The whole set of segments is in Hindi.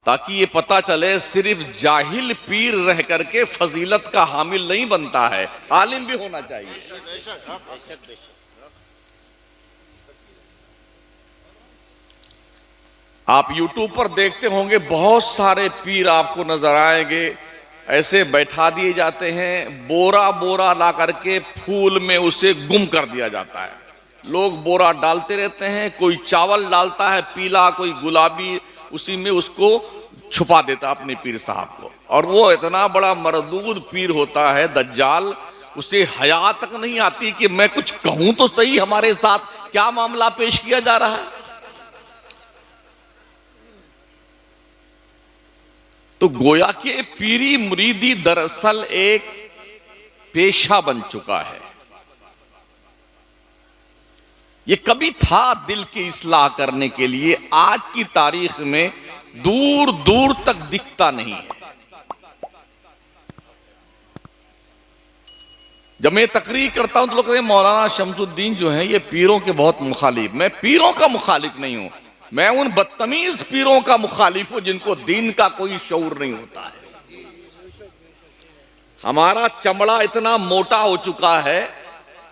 ताकि ये पता चले सिर्फ जाहिल पीर रह करके फजीलत का हामिल नहीं बनता है, आलिम भी होना चाहिए। आप यूट्यूब पर देखते होंगे बहुत सारे पीर आपको नजर आएंगे, ऐसे बैठा दिए जाते हैं, बोरा बोरा ला करके फूल में उसे गुम कर दिया जाता है। लोग बोरा डालते रहते हैं, कोई चावल डालता है पीला, कोई गुलाबी, उसी में उसको छुपा देता अपने पीर साहब को। और वो इतना बड़ा मरदूद पीर होता है दज्जाल, उसे हया तक नहीं आती कि मैं कुछ कहूं तो सही, हमारे साथ क्या मामला पेश किया जा रहा है। तो गोया के पीरी मुरीदी दरअसल एक पेशा बन चुका है। ये कभी था दिल की इस्लाह करने के लिए, आज की तारीख में दूर दूर तक दिखता नहीं है। जब मैं तकरीर करता हूं तो लोग कहते हैं मौलाना शमसुद्दीन जो है ये पीरों के बहुत मुखालिफ। मैं पीरों का मुखालिफ नहीं हूं, मैं उन बदतमीज पीरों का मुखालिफ हूं जिनको दीन का कोई शऊर नहीं होता है। हमारा चमड़ा इतना मोटा हो चुका है,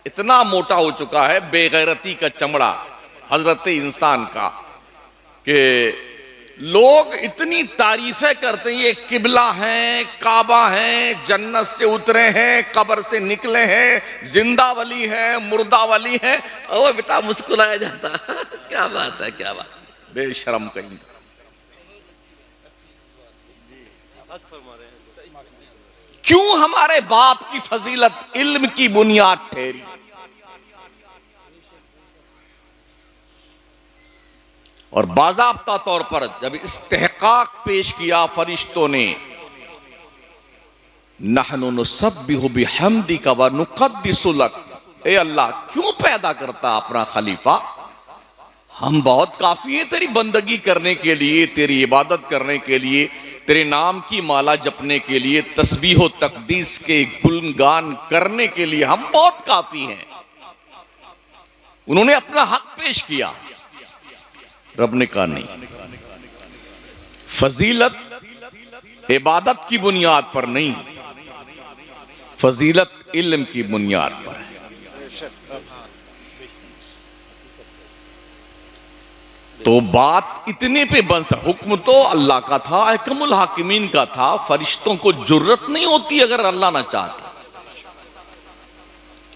इतना मोटा हो चुका है, बेगैरती का चमड़ा हजरत इंसान का, कि लोग इतनी तारीफें करते हैं, ये किबला हैं, काबा हैं, जन्नत से उतरे हैं, कब्र से निकले हैं, जिंदा वली हैं, मुर्दा वली हैं। ओ बेटा मुस्कुराया जाता क्या बात है, क्या बात, बेशरम कहीं। क्यों हमारे बाप की फजीलत इल्म की बुनियाद ठहरी। और बाज़ाब्ता तौर पर जब इस्तेहकाक पेश किया फरिश्तों ने, नहनु नुसब्बिहु बिहम्दिका व नुक़द्दिसु लक, ए अल्लाह क्यों पैदा करता अपना खलीफा, हम बहुत काफी हैं तेरी बंदगी करने के लिए, तेरी इबादत करने के लिए, तेरे नाम की माला जपने के लिए, तस्बीह तकदीस के गुणगान करने के लिए हम बहुत काफी हैं। उन्होंने अपना हक पेश किया, रब ने कहा नहीं, फजीलत इबादत की बुनियाद पर नहीं, फजीलत इल्म की बुनियाद पर है। तो बात इतने पे बन सा, हुक्म तो अल्लाह का था, अहकमुल हाकिमीन का था, फरिश्तों को जुर्रत नहीं होती अगर अल्लाह ना चाहता।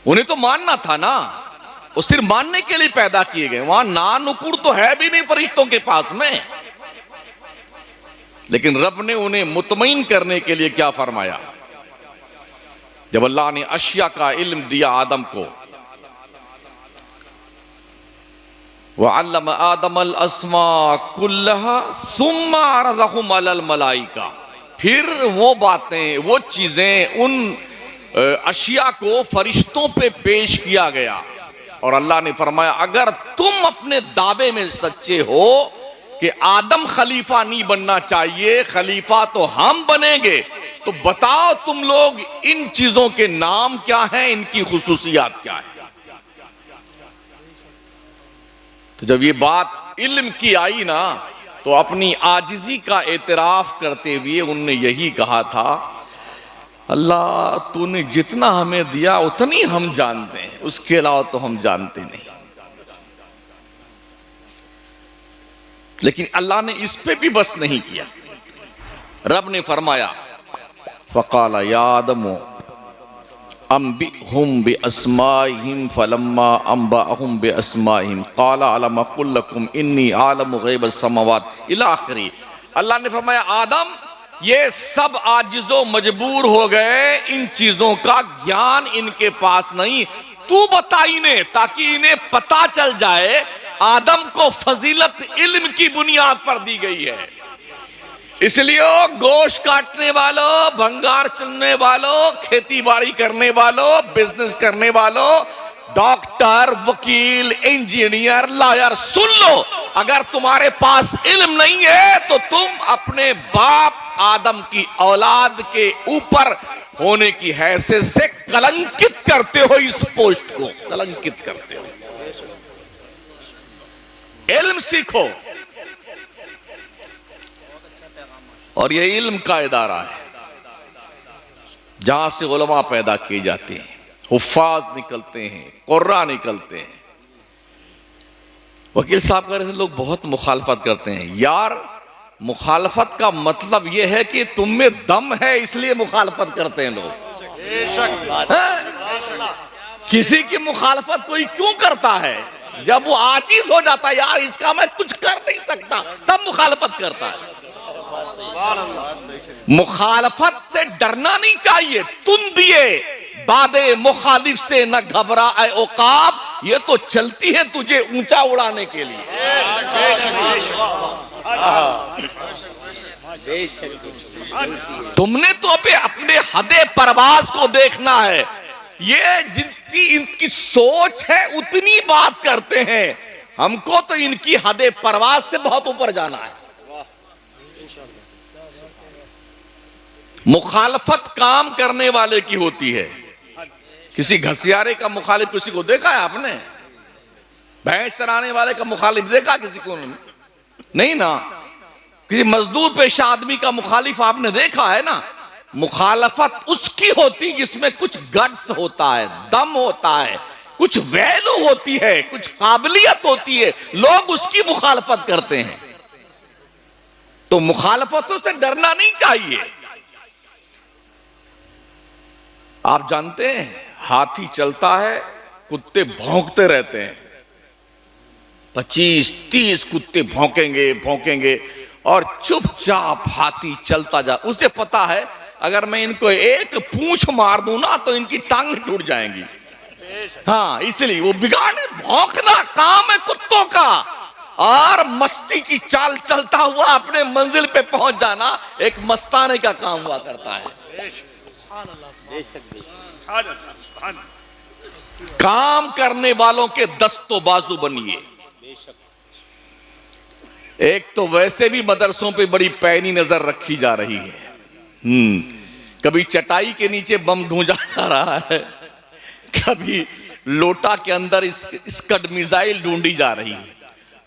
उन्हें तो मानना था ना, वो सिर्फ मानने के लिए पैदा किए गए, वहां ना नुकुर तो है भी नहीं फरिश्तों के पास में। लेकिन रब ने उन्हें मुतमईन करने के लिए क्या फरमाया, जब अल्लाह ने अशिया का इल्म दिया आदम को, वअल्लम आदमल अस्मा कुल्लहा सुम्मा अरज़हुम अलल मलाइका, फिर वो बातें, वो चीजें, उन अशिया को फरिश्तों पे पेश किया गया। और अल्लाह ने फरमाया अगर तुम अपने दावे में सच्चे हो कि आदम खलीफा नहीं बनना चाहिए, खलीफा तो हम बनेंगे, तो बताओ तुम लोग इन चीजों के नाम क्या हैं, इनकी खुसूसियात क्या है। तो जब ये बात इल्म की आई ना, तो अपनी आजिजी का एतराफ करते हुए उनने यही कहा था, अल्लाह तूने जितना हमें दिया उतनी हम जानते हैं, उसके अलावा तो हम जानते नहीं। लेकिन अल्लाह ने इस पे भी बस नहीं किया, रब ने फरमाया फ़क़ाला या आदमो अम्बिहुम बिअस्माइहिम फलम्मा अम्बअहुम बिअस्माइहिम क़ाला अलम अक़ुल लकुम इन्नी आलमु ग़ैबस समावात इला आखिरी। अल्लाह ने फरमाया आदम ये सब आजिजो मजबूर हो गए, इन चीजों का ज्ञान इनके पास नहीं, तू बता इन्हें, ताकि इन्हें पता चल जाए आदम को फजीलत इल्म की बुनियाद पर दी गई है। इसलिए गोश्त काटने वालों, भंगार चुनने वालों, खेती बाड़ी करने वालों, बिजनेस करने वालों, डॉक्टर, वकील, इंजीनियर, लॉयर, सुन लो, अगर तुम्हारे पास इल्म नहीं है तो तुम अपने बाप आदम की औलाद के ऊपर होने की हैसियत से कलंकित करते हो, इस पोस्ट को कलंकित करते हो। इल्म सीखो। और ये इल्म का इदारा है जहां से उलमा पैदा किए जाते हैं, हुफ्फाज निकलते हैं, कुर्रा निकलते हैं। वकील साहब कह रहे थे लोग बहुत मुखालफत करते हैं। यार मुखालफत का मतलब यह है कि तुम में दम है इसलिए मुखालफत करते हैं लोग। किसी की मुखालफत कोई क्यों करता है? जब वो आजीज हो जाता है, यार इसका मैं कुछ कर नहीं सकता, तब मुखालफत करता है। मुखालफत से डरना नहीं चाहिए। तुम दिए बादे मुखालिफ से न घबरा ए औकाब, ये तो चलती है तुझे ऊंचा उड़ाने के लिए। तुमने तो अबे अपने हदे परवाज को देखना है। ये जितनी इनकी सोच है उतनी बात करते हैं, हमको तो इनकी हदे परवाज से बहुत ऊपर जाना है। मुखालफत काम करने वाले की होती है। किसी घसियारे का मुखालिफ किसी को देखा है आपने? भैंस चराने वाले का मुखालिफ देखा किसी को? नहीं ना। किसी मजदूर पेशा आदमी का मुखालिफ आपने देखा है ना? मुखालफत उसकी होती जिसमें कुछ गट्स होता है, दम होता है, कुछ वैल्यू होती है, कुछ काबिलियत होती है, लोग उसकी मुखालफत करते हैं। तो मुखालफतों से डरना नहीं चाहिए। आप जानते हैं हाथी चलता है, कुत्ते भौंकते रहते हैं। 25-30 कुत्ते भौंकेंगे भौंकेंगे और चुपचाप हाथी चलता जा। उसे पता है अगर मैं इनको एक पूंछ मार दूं ना तो इनकी टांग टूट जाएंगी। हाँ, इसलिए वो बिगाड़ने भौंकना काम है कुत्तों का, और मस्ती की चाल चलता हुआ अपने मंजिल पे पहुंच जाना एक मस्ताने का काम हुआ करता है। काम करने वालों के दस्तो बाजू बनिए। एक तो वैसे भी मदरसों पे बड़ी पैनी नजर रखी जा रही है। कभी चटाई के नीचे बम ढूंढा जा रहा है, कभी लोटा के अंदर स्कड मिसाइल ढूंढी जा रही है।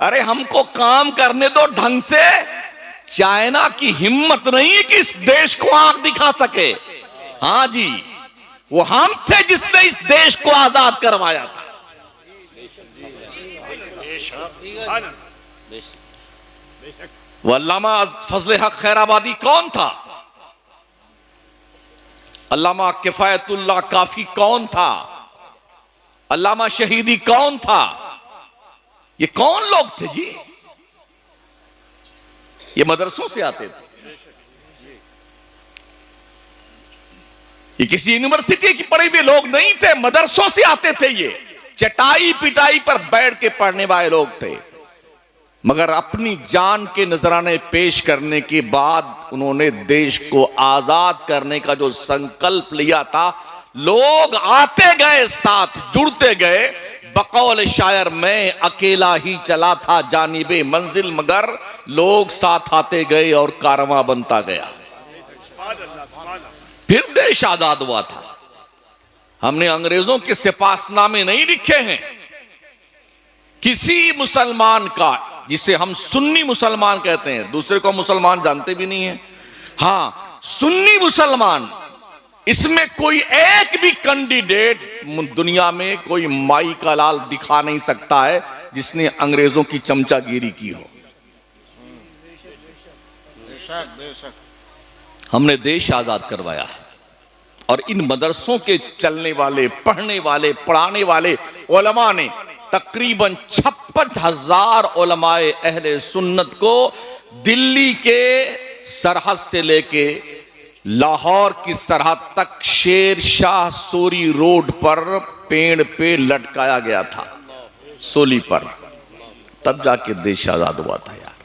अरे हमको काम करने दो ढंग से। चाइना की हिम्मत नहीं है कि इस देश को आंख दिखा सके। हाँ जी, वो हम थे जिसने इस देश को आजाद करवाया था। वो अल्लामा फजले हक खैराबादी कौन था? अल्लामा किफायतुल्लाह काफी कौन था? अल्लामा शहीदी कौन था? ये कौन लोग थे जी? ये मदरसों से आते थे। ये किसी यूनिवर्सिटी की पढ़े हुए लोग नहीं थे, मदरसों से आते थे। ये चटाई पिटाई पर बैठ के पढ़ने वाले लोग थे। मगर अपनी जान के नजराने पेश करने के बाद उन्होंने देश को आजाद करने का जो संकल्प लिया था, लोग आते गए, साथ जुड़ते गए। बकौल शायर मैं अकेला ही चला था जानिबे मंजिल, मगर लोग साथ आते गए और कारवां बनता गया। फिर देश आजाद हुआ था। हमने अंग्रेजों के सिपाहनामे नहीं लिखे हैं। किसी मुसलमान का, जिसे हम सुन्नी मुसलमान कहते हैं, दूसरे को मुसलमान जानते भी नहीं है, हाँ सुन्नी मुसलमान, इसमें कोई एक भी कैंडिडेट दुनिया में कोई माई का लाल दिखा नहीं सकता है जिसने अंग्रेजों की चमचागिरी की हो। हमने देश आजाद करवाया है। और इन मदरसों के चलने वाले, पढ़ने वाले, पढ़ाने वाले उलमा ने तकरीबन 56,000 उलमाए अहले सुन्नत को दिल्ली के सरहद से लेके लाहौर की सरहद तक शेर शाह सूरी रोड पर पेड़ पे लटकाया गया था, सोली पर। तब जाके देश आजाद हुआ था। यार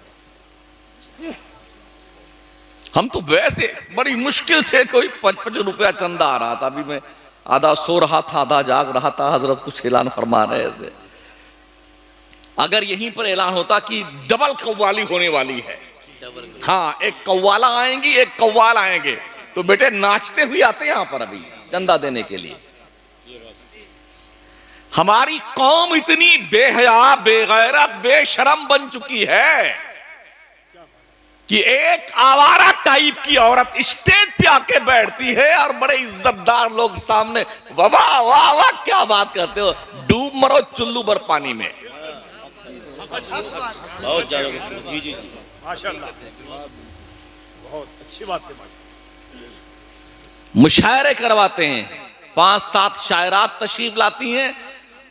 हम तो वैसे बड़ी मुश्किल से कोई 55 रुपया चंदा आ रहा था। अभी मैं आधा सो रहा था, आधा जाग रहा था, हजरत कुछ ऐलान फरमा रहे थे। अगर यहीं पर ऐलान होता कि डबल कव्वाली होने वाली है, हाँ एक कव्वाला आएंगी एक कव्वाल आएंगे, तो बेटे नाचते हुए आते यहां पर अभी चंदा देने के लिए। हमारी कौम इतनी बेहया, बेगैरत, बेशरम बन चुकी है कि एक आवारा टाइप की औरत स्टेज पे आके बैठती है और बड़े इज्जतदार लोग सामने, वाह वाह वाह वाह क्या बात करते हो, डूब मरो चुल्लू भर पानी में। बहुत ज्यादा जी जी जी माशाल्लाह, बहुत अच्छी बात है। मुशायरे करवाते हैं, 5-7 शायरात तशरीफ लाती हैं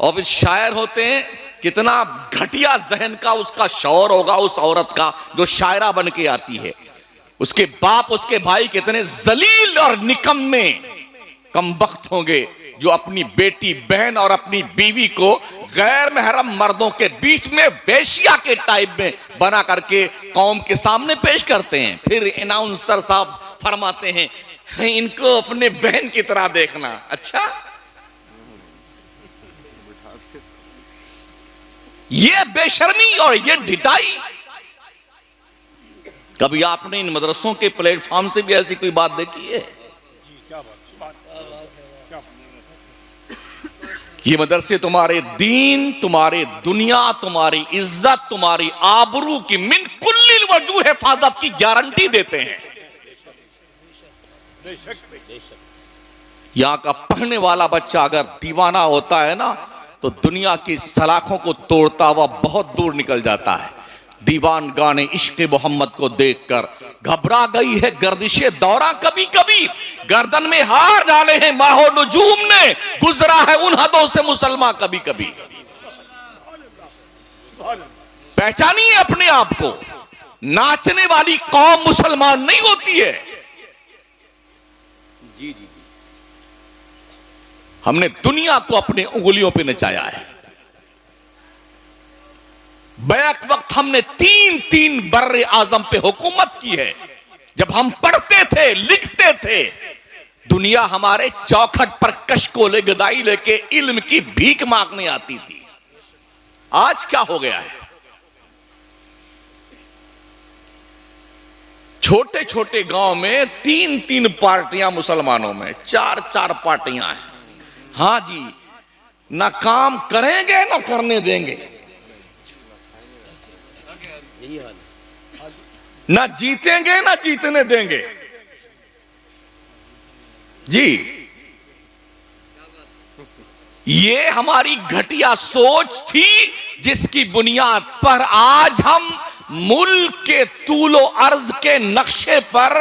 और फिर शायर होते हैं। कितना घटिया जहन का उसका शौर होगा उस औरत का जो शायरा बन के आती है। उसके बाप उसके भाई कितने जलील और निकम्मे कमबख्त होंगे जो अपनी बेटी बहन और अपनी बीवी को गैर महरम मर्दों के बीच में वेश्या के टाइप में बना करके कौम के सामने पेश करते हैं। फिर अनाउंसर साहब फरमाते हैं इनको अपने बहन की तरह देखना। अच्छा, ये बेशर्मी और ये ढिठाई, कभी आपने इन मदरसों के प्लेटफॉर्म से भी ऐसी कोई बात देखी है? ये मदरसे तुम्हारे दीन, तुम्हारे दुनिया, तुम्हारी इज्जत, तुम्हारी आबरू की मिन कुल्लिल वजूह हिफाजत की गारंटी देते हैं। यहां का पढ़ने वाला बच्चा अगर दीवाना होता है ना तो दुनिया की सलाखों को तोड़ता हुआ बहुत दूर निकल जाता है। दीवान गाने इश्क मोहम्मद को देखकर घबरा गई है गर्दिशे दौरा, कभी कभी गर्दन में हार डाले हैं माहो नजूम ने, गुजरा है उन हदों से मुसलमान कभी कभी। पहचानिए अपने आप को, नाचने वाली कौम मुसलमान नहीं होती है। जी जी जी, हमने दुनिया को अपने उंगलियों पे नचाया है। बैक वक्त हमने 3-3 बर्रे आजम पे हुकूमत की है। जब हम पढ़ते थे, लिखते थे, दुनिया हमारे चौखट पर कशकोले गदाई लेके इल्म की भीख मांगने आती थी। आज क्या हो गया है? छोटे छोटे गांव में 3-3 पार्टियां मुसलमानों में, 4-4 पार्टियां हैं। हां जी, ना काम करेंगे ना करने देंगे, ना जीतेंगे ना जीतने देंगे। जी, ये हमारी घटिया सोच थी जिसकी बुनियाद पर आज हम मुल्क के तूलो अर्ज के नक्शे पर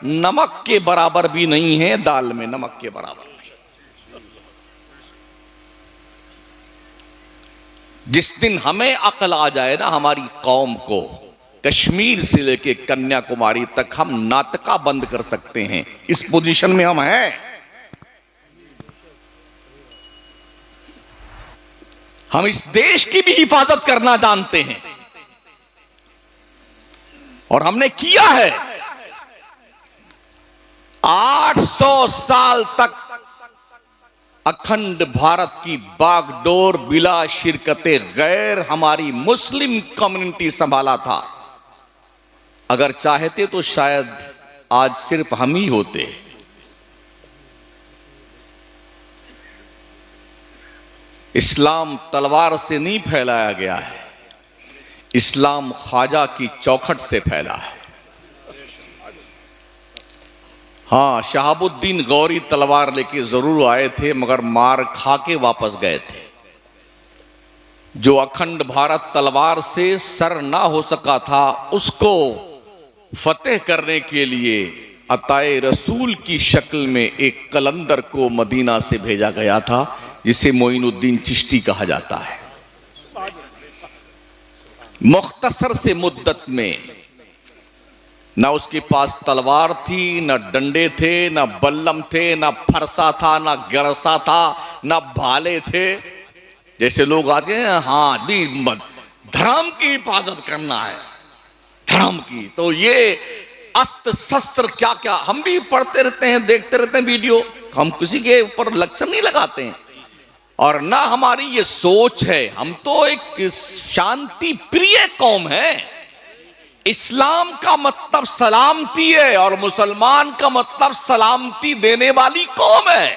नमक के बराबर भी नहीं है, दाल में नमक के बराबर। जिस दिन हमें अक्ल आ जाए ना हमारी कौम को, कश्मीर से लेके कन्याकुमारी तक हम नाटका बंद कर सकते हैं। इस पोजीशन में हम हैं। हम इस देश की भी हिफाजत करना जानते हैं और हमने किया है। 800 साल तक अखंड भारत की बागडोर बिला शिरकते गैर हमारी मुस्लिम कम्युनिटी संभाला था। अगर चाहते तो शायद आज सिर्फ हम ही होते। इस्लाम तलवार से नहीं फैलाया गया है, इस्लाम ख्वाजा की चौखट से फैला है। हाँ, शहाबुद्दीन गौरी तलवार लेके जरूर आए थे मगर मार खा के वापस गए थे। जो अखंड भारत तलवार से सर ना हो सका था उसको फतेह करने के लिए अताए रसूल की शक्ल में एक कलंदर को मदीना से भेजा गया था जिसे मोइनुद्दीन चिश्ती कहा जाता है। मुख्तसर से मुद्दत में ना उसके पास तलवार थी, ना डंडे थे, ना बल्लम थे, ना फरसा था, ना गरसा था, ना भाले थे। जैसे लोग आते हैं, हाँ भी धर्म की हिफाजत करना है, धर्म की, तो ये अस्त्र शस्त्र क्या क्या हम भी पढ़ते रहते हैं, देखते रहते हैं वीडियो। हम किसी के ऊपर लक्षण नहीं लगाते हैं और ना हमारी ये सोच है। हम तो एक शांति प्रिय कौम है। इस्लाम का मतलब सलामती है और मुसलमान का मतलब सलामती देने वाली कौम है।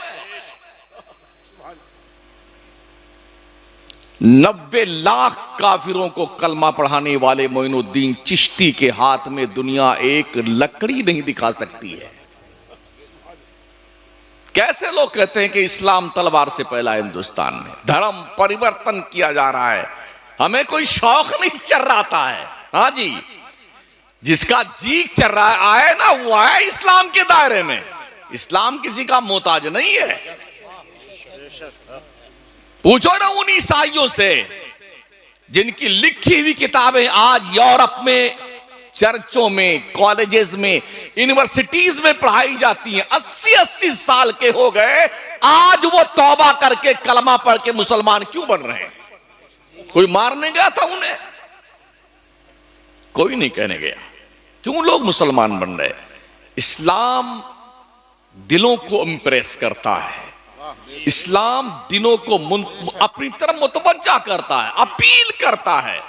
90 लाख काफिरों को कलमा पढ़ाने वाले मोइनुद्दीन चिश्ती के हाथ में दुनिया एक लकड़ी नहीं दिखा सकती है। कैसे लोग कहते हैं कि इस्लाम तलवार से फैला हिंदुस्तान में, धर्म परिवर्तन किया जा रहा है, हमें कोई शौक नहीं चल रहा है। हाँ जी, जिसका जी चल रहा है आए ना, वो आए इस्लाम के दायरे में। इस्लाम किसी का मोहताज नहीं है। पूछो ना उन ईसाइयों से जिनकी लिखी हुई किताबें आज यूरोप में चर्चों में, कॉलेजेस में, यूनिवर्सिटीज में पढ़ाई जाती हैं। 80-80 साल के हो गए, आज वो तौबा करके कलमा पढ़ के मुसलमान क्यों बन रहे हैं? कोई मारने गया था उन्हें? कोई नहीं कहने गया। क्यों लोग मुसलमान बन रहे? इस्लाम दिलों को इंप्रेस करता है, इस्लाम दिलों को अपनी तरफ मुतवज्जा करता है, अपील करता है।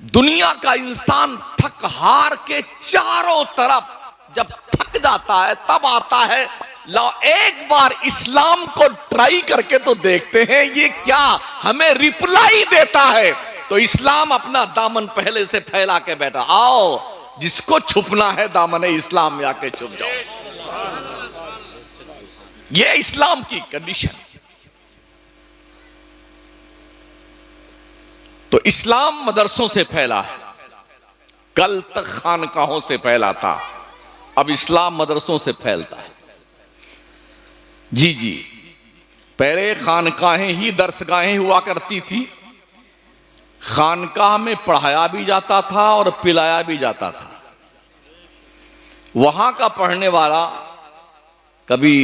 दुनिया का इंसान थक हार के चारों तरफ जब थक जाता है तब आता है, लो एक बार इस्लाम को ट्राई करके तो देखते हैं ये क्या हमें रिप्लाई देता है। तो इस्लाम अपना दामन पहले से फैला के बैठा, आओ जिसको छुपना है दामन इस्लाम में आके छुप जाओ। ये इस्लाम की कंडीशन। तो इस्लाम मदरसों से फैला है, कल तक खानकाहों से फैला था, अब इस्लाम मदरसों से फैलता है। जी जी, पहले खानकाहें ही दर्सगाहें हुआ करती थी। खानकाह में पढ़ाया भी जाता था और पिलाया भी जाता था। वहां का पढ़ने वाला कभी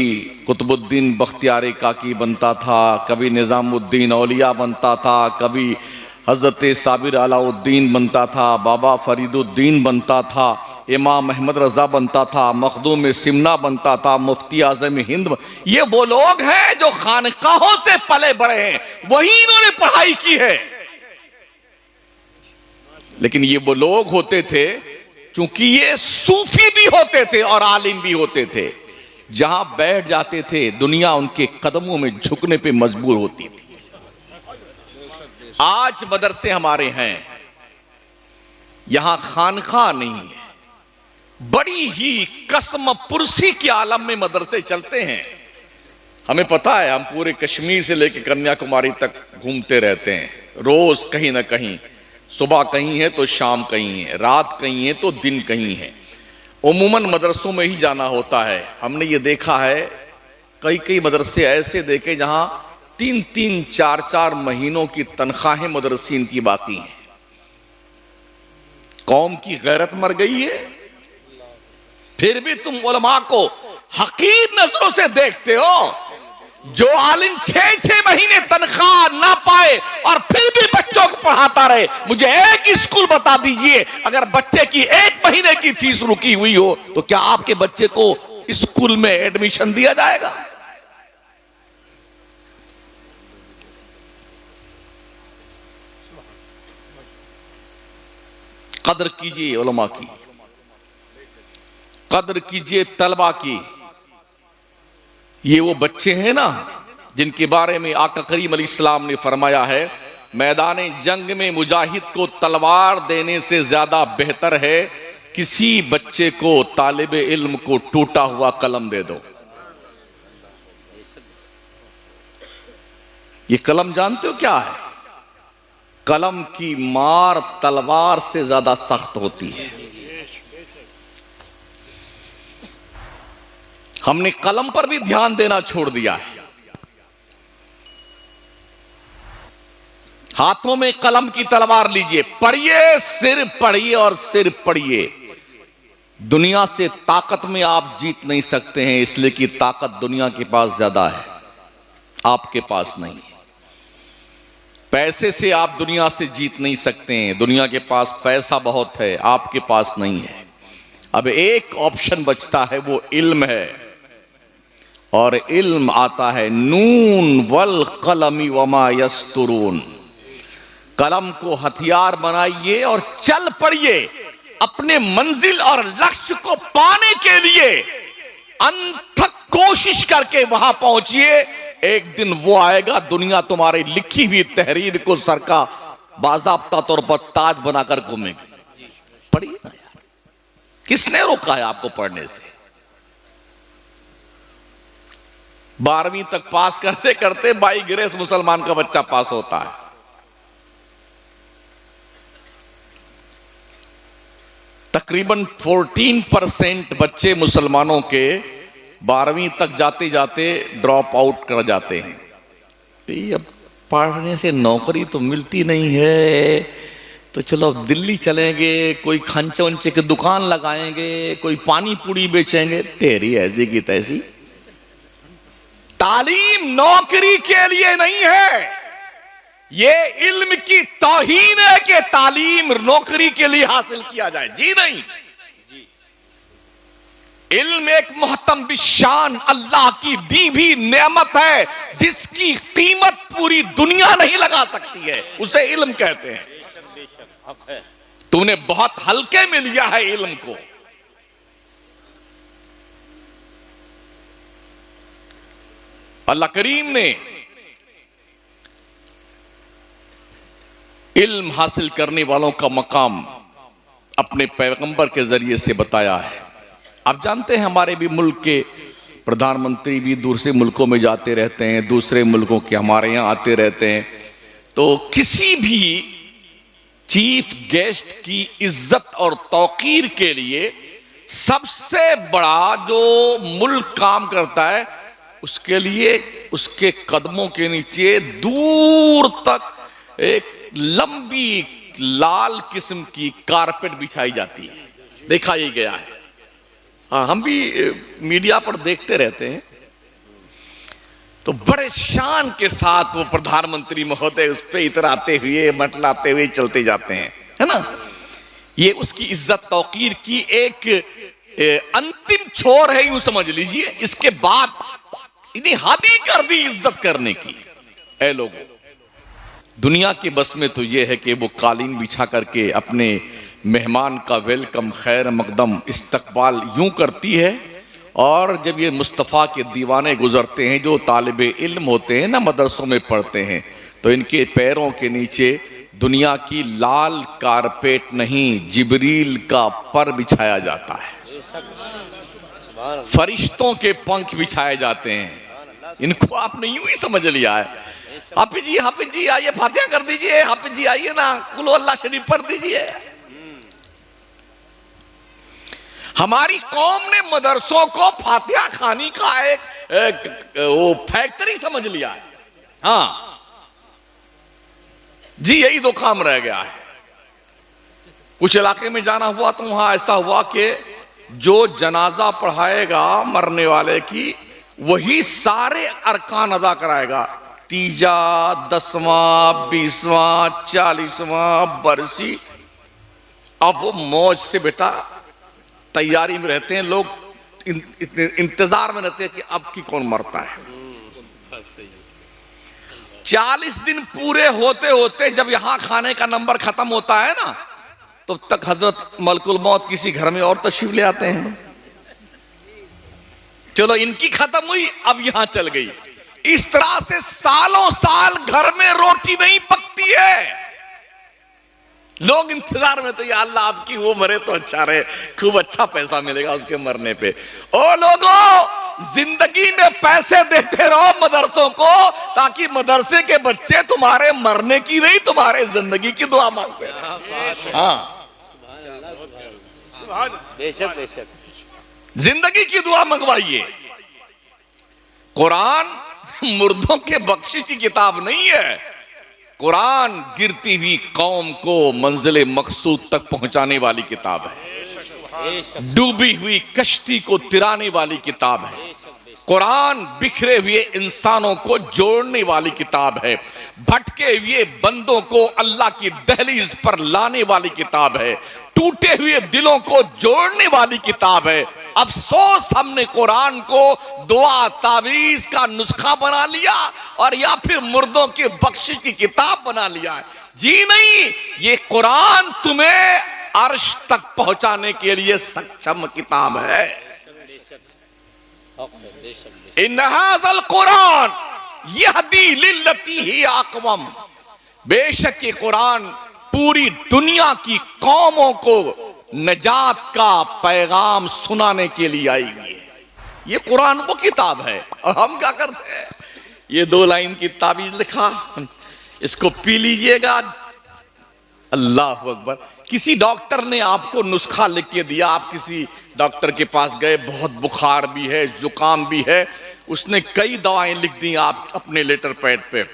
कुतुबुद्दीन बख्तियार काकी बनता था, कभी निजामुद्दीन औलिया बनता था, कभी हजरत साबिर अलाउद्दीन बनता था, बाबा फरीदुद्दीन बनता था, इमाम अहमद रजा बनता था, मखदूम सिमना बनता था, मुफ्ती आजम हिंद। ये वो लोग हैं जो खानकाहों से पले बड़े हैं, वही इन्होंने पढ़ाई की है। लेकिन ये वो लोग होते थे, चूंकि ये सूफी भी होते थे और आलिम भी होते थे, जहां बैठ जाते थे दुनिया उनके कदमों में झुकने पे मजबूर होती थी। आज मदरसे हमारे हैं, यहां खानखा नहीं है, बड़ी ही कसम पुरसी के आलम में मदरसे चलते हैं। हमें पता है, हम पूरे कश्मीर से लेकर कन्याकुमारी तक घूमते रहते हैं, रोज कहीं ना कहीं, सुबह कहीं है तो शाम कहीं है, रात कहीं है तो दिन कहीं है। उमूमन मदरसों में ही जाना होता है। हमने ये देखा है, कई कई मदरसे ऐसे देखे जहां 3-3, 4-4 महीनों की तनख्वाहें मदरसीन की बाकी हैं। कौम की गैरत मर गई है, फिर भी तुम उलमा को हकीर नजरों से देखते हो। जो आलिम 6-6 महीने तनख्वाह ना पाए और फिर भी बच्चों को पढ़ाता रहे। मुझे एक स्कूल बता दीजिए, अगर बच्चे की 1 महीने की फीस रुकी हुई हो तो क्या आपके बच्चे को स्कूल में एडमिशन दिया जाएगा? कदर कीजिए उलमा की, कदर कीजिए तलबा की। ये वो बच्चे हैं ना जिनके बारे में आका करीम अलैहिस्सलाम ने फरमाया है, मैदान जंग में मुजाहिद को तलवार देने से ज्यादा बेहतर है किसी बच्चे को, तालिबे इल्म को टूटा हुआ कलम दे दो। ये कलम जानते हो क्या है? कलम की मार तलवार से ज्यादा सख्त होती है। हमने कलम पर भी ध्यान देना छोड़ दिया है। हाथों में कलम की तलवार लीजिए, पढ़िए, सिर पढ़िए और सिर पढ़िए। दुनिया से ताकत में आप जीत नहीं सकते हैं, इसलिए कि ताकत दुनिया के पास ज्यादा है, आपके पास नहीं है। पैसे से आप दुनिया से जीत नहीं सकते हैं, दुनिया के पास पैसा बहुत है, आपके पास नहीं है। अब एक ऑप्शन बचता है, वो इल्म है, और इल्म आता है नून वल कलमी वमा यस्तुरून। कलम को हथियार बनाइए और चल पड़िए, अपने मंजिल और लक्ष्य को पाने के लिए अनथक कोशिश करके वहां पहुंचिए। एक दिन वो आएगा, दुनिया तुम्हारी लिखी हुई तहरीर को सर का बाज़ाब्ता तौर पर ताज बनाकर घूमेगी। पढ़िए ना यार, किसने रोका है आपको पढ़ने से? 12वीं तक पास करते करते बाई ग्रेस मुसलमान का बच्चा पास होता है। तकरीबन 14% बच्चे मुसलमानों के 12वीं तक जाते जाते ड्रॉप आउट कर जाते हैं। अब पढ़ने से नौकरी तो मिलती नहीं है, तो चलो दिल्ली चलेंगे, कोई खंचे वंचे की दुकान लगाएंगे, कोई पानी पूरी बेचेंगे। तेरी ऐसी की तैसी। तालीम नौकरी के लिए नहीं है, ये इल्म की तौहीन है कि तालीम नौकरी के लिए हासिल किया जाए। जी नहीं, इल्म एक मोहतम बिशान अल्लाह की दी भी नेमत है, जिसकी कीमत पूरी दुनिया नहीं लगा सकती है, उसे इल्म कहते हैं। तूने बहुत हल्के में लिया है इल्म को। अल्लाह करीम ने इल्म हासिल करने वालों का मकाम अपने पैगंबर के जरिए से बताया है। आप जानते हैं हमारे भी मुल्क के प्रधानमंत्री भी दूसरे मुल्कों में जाते रहते हैं, दूसरे मुल्कों के हमारे यहाँ आते रहते हैं। तो किसी भी चीफ गेस्ट की इज्जत और तौकीर के लिए सबसे बड़ा जो मुल्क काम करता है, उसके लिए उसके कदमों के नीचे दूर तक एक लंबी लाल किस्म की कारपेट बिछाई जाती है। देखा ही गया है। हाँ, हम भी मीडिया पर देखते रहते हैं। तो बड़े शान के साथ वो प्रधानमंत्री महोदय उस पर इतराते हुए मटलाते हुए चलते जाते हैं, है ना। ये उसकी इज्जत तौकीर की एक अंतिम छोर है, यूं समझ लीजिए। इसके बाद इन्हें हद ही कर दी इज्जत करने की। ऐ लोगों, दुनिया के बस में तो यह है कि वो कालीन बिछा करके अपने मेहमान का वेलकम, खैर मकदम, इस्तकबाल यूं करती है। और जब ये मुस्तफ़ा के दीवाने गुजरते हैं, जो तालिबे इल्म होते हैं ना, मदरसों में पढ़ते हैं, तो इनके पैरों के नीचे दुनिया की लाल कारपेट नहीं, जिब्रील का पर बिछाया जाता है। फरिश्तों के पंख बिछाए जाते हैं। इनको आपने यूं ही समझ लिया है। हाफिज जी आइए, फातिहा कर दीजिए। हाफिज जी आइए ना, कुल अल्लाह शरीफ पढ़ दीजिए। हमारी कौम ने मदरसों को फातिहा खानी का एक वो फैक्ट्री समझ लिया है। हाँ जी, यही दो काम रह गया है। कुछ इलाके में जाना हुआ तो वहां ऐसा हुआ कि जो जनाजा पढ़ाएगा मरने वाले की, वही सारे अरकान अदा कराएगा। तीजा, 10वां, 20वां, 40वां बरसी। अब वो मौज से बेटा तैयारी में रहते हैं लोग, इंतजार में रहते हैं कि अब की कौन मरता है। 40 दिन पूरे होते होते जब यहां खाने का नंबर खत्म होता है ना, तब तक हजरत मलकुल मौत किसी घर में और तशरीफ ले आते हैं। चलो इनकी खत्म हुई, अब यहां चल गई। इस तरह से सालों साल घर में रोटी नहीं पकती है। लोग इंतजार में, तो या अल्लाह आपकी वो मरे तो अच्छा रहे, खूब अच्छा पैसा मिलेगा उसके मरने पे। ओ लोगों, जिंदगी में पैसे देते रहो मदरसों को, ताकि मदरसे के बच्चे तुम्हारे मरने की नहीं, तुम्हारे जिंदगी की दुआ मांगते हैं। हाँ, बेशक बेशक, जिंदगी की दुआ मंगवाइए। कुरान मुर्दों के बख्शिश की किताब नहीं है। कुरान गिरती हुई कौम को मंजिल मकसूद तक पहुंचाने वाली किताब है। डूबी हुई कश्ती को तिराने वाली किताब है। कुरान बिखरे हुए इंसानों को जोड़ने वाली किताब है। भटके हुए बंदों को अल्लाह की दहलीज पर लाने वाली किताब है। टूटे हुए दिलों को जोड़ने वाली किताब है। अफसोस, हमने कुरान को दुआ तावीज का नुस्खा बना लिया और या फिर मुर्दों के बख्शिश की किताब बना लिया है। जी नहीं, ये कुरान तुम्हें अर्श तक पहुंचाने के लिए सक्षम किताब है। इन हाज़ल कुरान यहदी लिल्लती ही अक़वम, बेशक ये कुरान पूरी दुनिया की कौमों को नजात का पैगाम सुनाने के लिए आई हुई है। ये कुरान वो किताब है, और हम क्या करते हैं, ये 2 लाइन की ताबीज लिखा, इसको पी लीजिएगा, अल्लाह अकबर। किसी डॉक्टर ने आपको नुस्खा लिख के दिया, आप किसी डॉक्टर के पास गए, बहुत बुखार भी है, जुकाम भी है, उसने कई दवाएं लिख दी आप अपने लेटर पैड पे,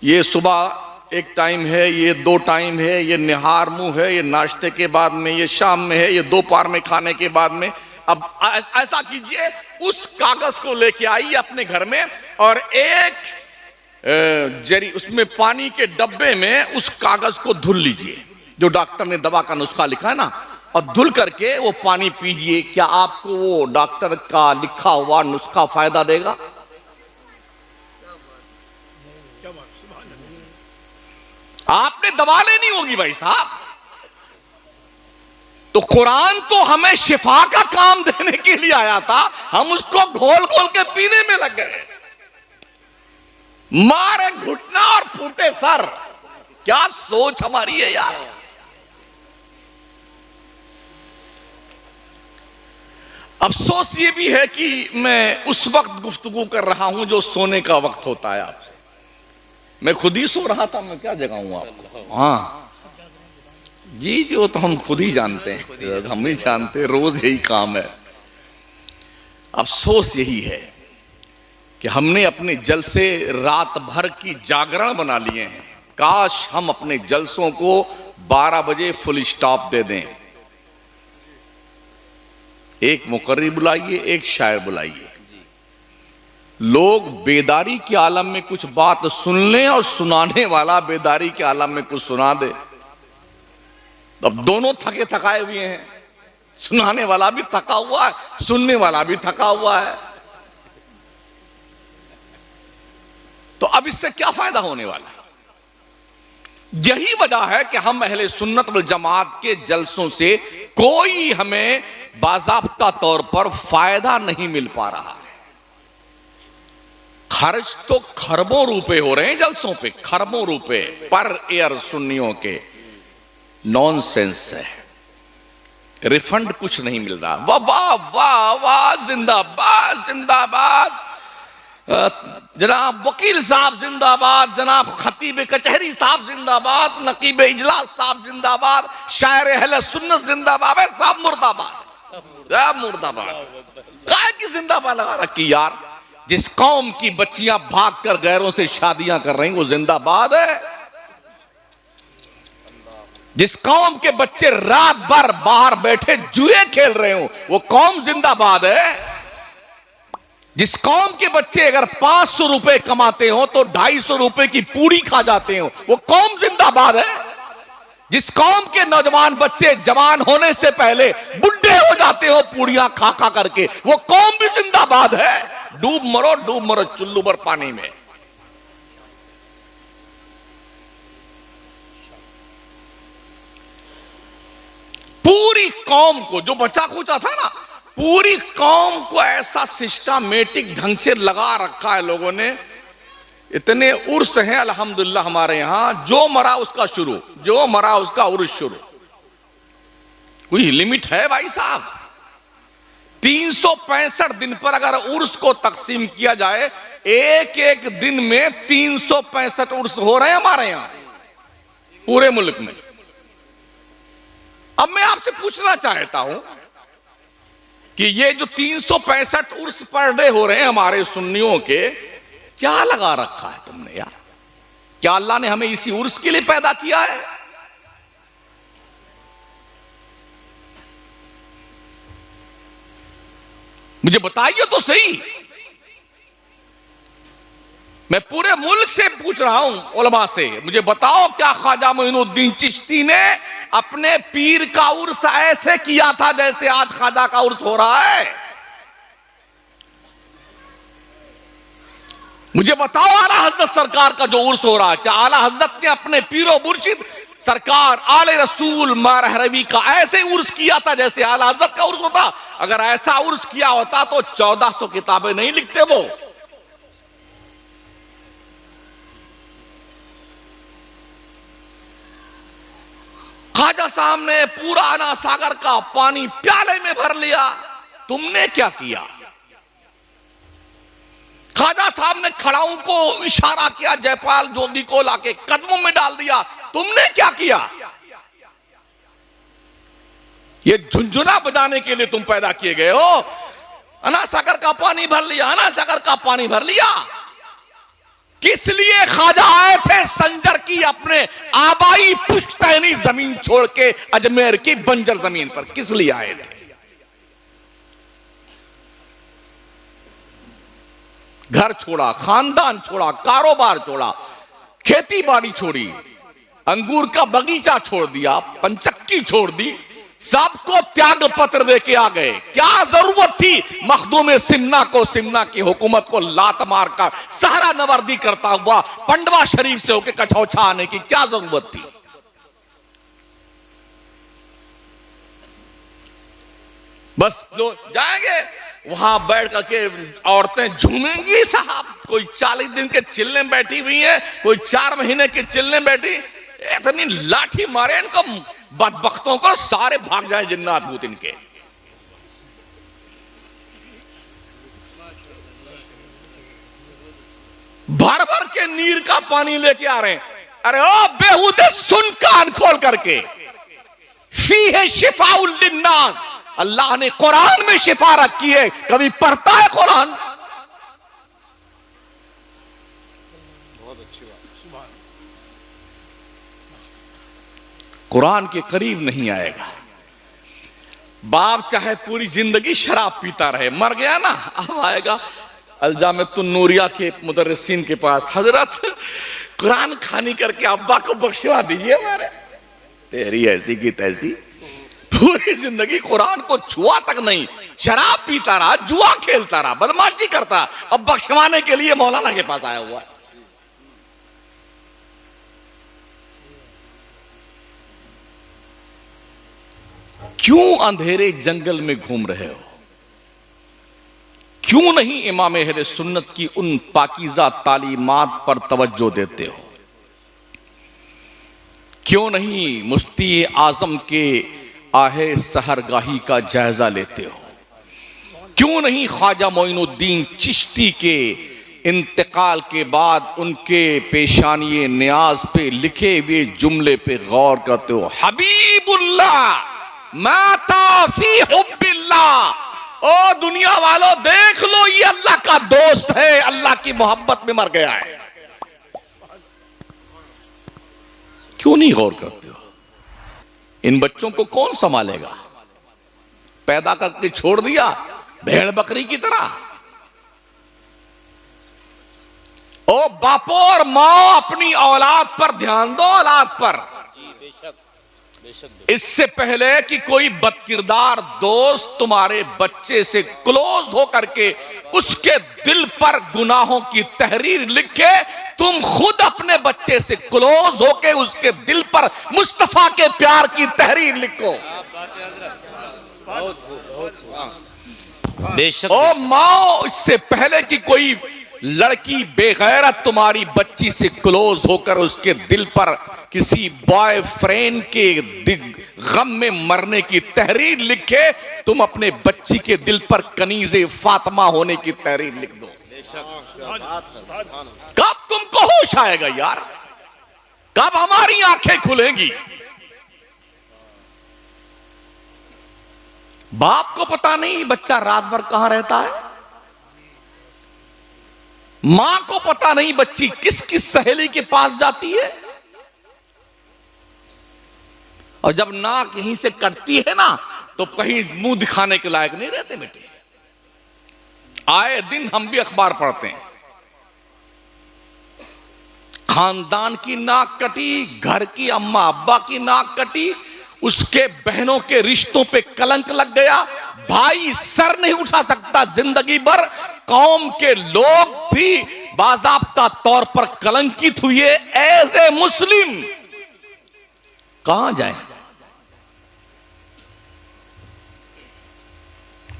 ये सुबह एक टाइम है, ये 2 टाइम है, ये निहार मुंह है, ये नाश्ते के बाद में, ये शाम में है, ये दोपहर में खाने के बाद में। अब ऐसा कीजिए, उस कागज को लेके आइए अपने घर में, और एक जरी उसमें पानी के डब्बे में उस कागज को धुल लीजिए, जो डॉक्टर ने दवा का नुस्खा लिखा है ना, और धुल करके वो पानी पीजिए। क्या आपको वो डॉक्टर का लिखा हुआ नुस्खा फायदा देगा? आपने दवा लेनी होगी भाई साहब। तो कुरान तो हमें शिफा का काम देने के लिए आया था, हम उसको घोल घोल के पीने में लग गए। मारे घुटना और फूटे सर, क्या सोच हमारी है यार। अफसोस ये भी है कि मैं उस वक्त गुफ्तगू कर रहा हूं जो सोने का वक्त होता है आपसे। मैं खुद ही सो रहा था, मैं क्या जगाऊं आपको। हाँ जी, जो तो हम खुद ही जानते हैं, हम ही जानते, रोज यही काम है। अफसोस यही है कि हमने अपने जलसे रात भर की जागरण बना लिए हैं। काश हम अपने जलसों को 12 बजे फुल स्टॉप दे दें। एक मुकर्री बुलाइए, एक शायर बुलाइए, लोग बेदारी के आलम में कुछ बात सुन लें और सुनाने वाला बेदारी के आलम में कुछ सुना दे। अब दोनों थके थकाए हुए हैं, सुनाने वाला भी थका हुआ है, सुनने वाला भी थका हुआ है। तो अब इससे क्या फायदा होने वाला है? यही वजह है कि हम अहले सुन्नत वल जमात के जलसों से कोई हमें बाज़ाब्ता तौर पर फायदा नहीं मिल पा रहा है। खर्च तो खरबों रुपए हो रहे हैं जलसों पे, खरबों रुपए पर ईयर सुन्नियों के। नॉनसेंस है, रिफंड कुछ नहीं मिल रहा। वाह वाह वाह वाह, जिंदाबाद जिंदाबाद, जनाब वकील साहब जिंदाबाद, जनाब खतीब कचहरी साहब जिंदाबाद, नकीब इजलास साहब जिंदाबाद, शायर अहले सुन्नत जिंदाबाद है साहब, मुर्दाबाद मुर्दाबाद। काय की जिंदाबाद लगा रखी यार। जिस कौम की बच्चियां भागकर गैरों से शादियां कर रही वो जिंदाबाद है। जिस कौम के बच्चे रात भर बाहर बैठे जुए खेल रहे हो वो कौम जिंदाबाद है। जिस कौम के बच्चे अगर 500 रुपए कमाते हो तो 250 रुपए की पूड़ी खा जाते हो वो कौम जिंदाबाद है। जिस कौम के नौजवान बच्चे जवान होने से पहले बुढ़े हो जाते हो पूड़ियां खा खा करके वो कौम भी जिंदाबाद है। डूब मरो चुल्लू भर पानी में। पूरी कौम को जो बचा खुचा था ना, पूरी कौम को ऐसा सिस्टमेटिक ढंग से लगा रखा है लोगों ने। इतने उर्स हैं अल्हम्दुलिल्लाह हमारे यहां, जो मरा उसका शुरू, जो मरा उसका उर्स शुरू। कोई लिमिट है भाई साहब? 365 दिन पर अगर उर्स को तकसीम किया जाए, एक एक दिन में 365 उर्स हो रहे हैं हमारे यहां पूरे मुल्क में। अब मैं आपसे पूछना चाहता हूं कि ये जो 365 उर्स पर डे हो रहे हैं हमारे सुन्नियों के, क्या लगा रखा है तुमने यार? क्या अल्लाह ने हमें इसी उर्स के लिए पैदा किया है? मुझे बताइए तो सही। मैं पूरे मुल्क से पूछ रहा हूं उलमा से, मुझे बताओ क्या ख्वाजा मोइनुद्दीन चिश्ती ने अपने पीर का उर्स ऐसे किया था जैसे आज ख्वाजा का उर्स हो रहा है? मुझे बताओ आला हजरत सरकार का जो उर्स हो रहा है, क्या आला हजरत ने अपने पीरो मुर्शिद सरकार आले रसूल मारहरवी का ऐसे उर्स किया था जैसे आला हजरत का उर्स होता? अगर ऐसा उर्स किया होता तो 1400 किताबें नहीं लिखते वो। ख्वाजा साहब ने पूरा अना सागर का पानी प्याले में भर लिया, तुमने क्या किया? ख्वाजा साहब ने खड़ाऊ को इशारा किया, जयपाल जोगी को लाके कदमों में डाल दिया, तुमने क्या किया? ये झुंझुना बजाने के लिए तुम पैदा किए गए हो। अना सागर का पानी भर लिया, अना सागर का पानी भर लिया। किस लिए ख्वाजा आए थे संजर की अपने आबाई पुश्तैनी जमीन छोड़ के अजमेर की बंजर जमीन पर, किस लिए आए थे? घर छोड़ा, खानदान छोड़ा, कारोबार छोड़ा, खेती बाड़ी छोड़ी, अंगूर का बगीचा छोड़ दिया, पंचक्की छोड़ दी, सबको त्याग पत्र दे के आ गए। क्या जरूरत थी मखदूम सिमना को, सिमना की हुकूमत को लात मारकर सहरा नवर्दी करता हुआ पंडवा शरीफ से होकर कछौछा आने की क्या जरूरत थी? बस जो जाएंगे वहां बैठ करके औरतें झूमेंगी साहब, कोई 40 दिन के चिल्ले में बैठी हुई है, कोई 4 महीने के चिल्ले में बैठी, इतनी लाठी मारे इनको बदबख्तों को, सारे भाग जाए जिन्नात भूत इनके। भर भर के नीर का पानी लेके आ रहे हैं। अरे ओ बेहूदे, सुन कान खोल करके, फीहे शिफाउल लिन्नास, अल्लाह ने कुरान में शिफा रखी है। कभी पढ़ता है कुरान? बहुत अच्छी बात। कुरान के करीब नहीं आएगा। बाप चाहे पूरी जिंदगी शराब पीता रहे, मर गया ना, अब आएगा अल्जामतुन नूरिया के मुदर्रिसीन के पास, हजरत कुरान खानी करके अब्बा को बख्शवा दीजिए हमारे। तेरी ऐसी की तैसी, पूरी जिंदगी कुरान को छुआ तक नहीं, शराब पीता रहा, जुआ खेलता रहा, बदमाशी करता, अब बख्शवाने के लिए मौलाना के पास आया हुआ है। क्यों अंधेरे जंगल में घूम रहे हो? क्यों नहीं इमाम अहले सुन्नत की उन पाकीज़ा तालीमात पर तवज्जो देते हो? क्यों नहीं मुफ्ती आजम के आहे सहरगाही का जायजा लेते हो? क्यों नहीं ख्वाजा मोइनुद्दीन चिश्ती के इंतकाल के बाद उनके पेशानी नियाज पे लिखे हुए जुमले पे गौर करते हो? हबीबुल्लाह माता फी हुब्बिल्लाह। ओ दुनिया वालों, देख लो, ये अल्लाह का दोस्त है, अल्लाह की मोहब्बत में मर गया है। क्यों नहीं गौर करते हो? इन बच्चों को कौन संभालेगा? पैदा करके छोड़ दिया भेड़ बकरी की तरह। ओ बापो और माँ, अपनी औलाद पर ध्यान दो, औलाद पर। इससे पहले कि कोई बदकिरदार दोस्त तुम्हारे बच्चे से क्लोज होकर के उसके दिल पर गुनाहों की तहरीर लिखे, तुम खुद अपने बच्चे से क्लोज होकर उसके दिल पर मुस्तफा के प्यार की तहरीर लिखो। बेशक ओ माँ, इससे पहले कि कोई लड़की बेगैरत तुम्हारी बच्ची से क्लोज होकर उसके दिल पर किसी बॉयफ्रेंड के गम में मरने की तहरीर लिखे, तुम अपने बच्ची के दिल पर कनीज़े फातिमा होने की तहरीर लिख दो। कब तुमको होश आएगा यार? कब हमारी आंखें खुलेंगी? बाप को पता नहीं बच्चा रात भर कहां रहता है, मां को पता नहीं बच्ची किस किस सहेली के पास जाती है, और जब नाक यहीं से कटती है ना तो कहीं मुंह दिखाने के लायक नहीं रहते बेटे। आए दिन हम भी अखबार पढ़ते हैं, खानदान की नाक कटी, घर की अम्मा अब्बा की नाक कटी, उसके बहनों के रिश्तों पे कलंक लग गया, भाई सर नहीं उठा सकता जिंदगी भर, कौम के लोग भी बाज़ाब्ता तौर पर कलंकित हुए। एज ए मुस्लिम कहां जाए?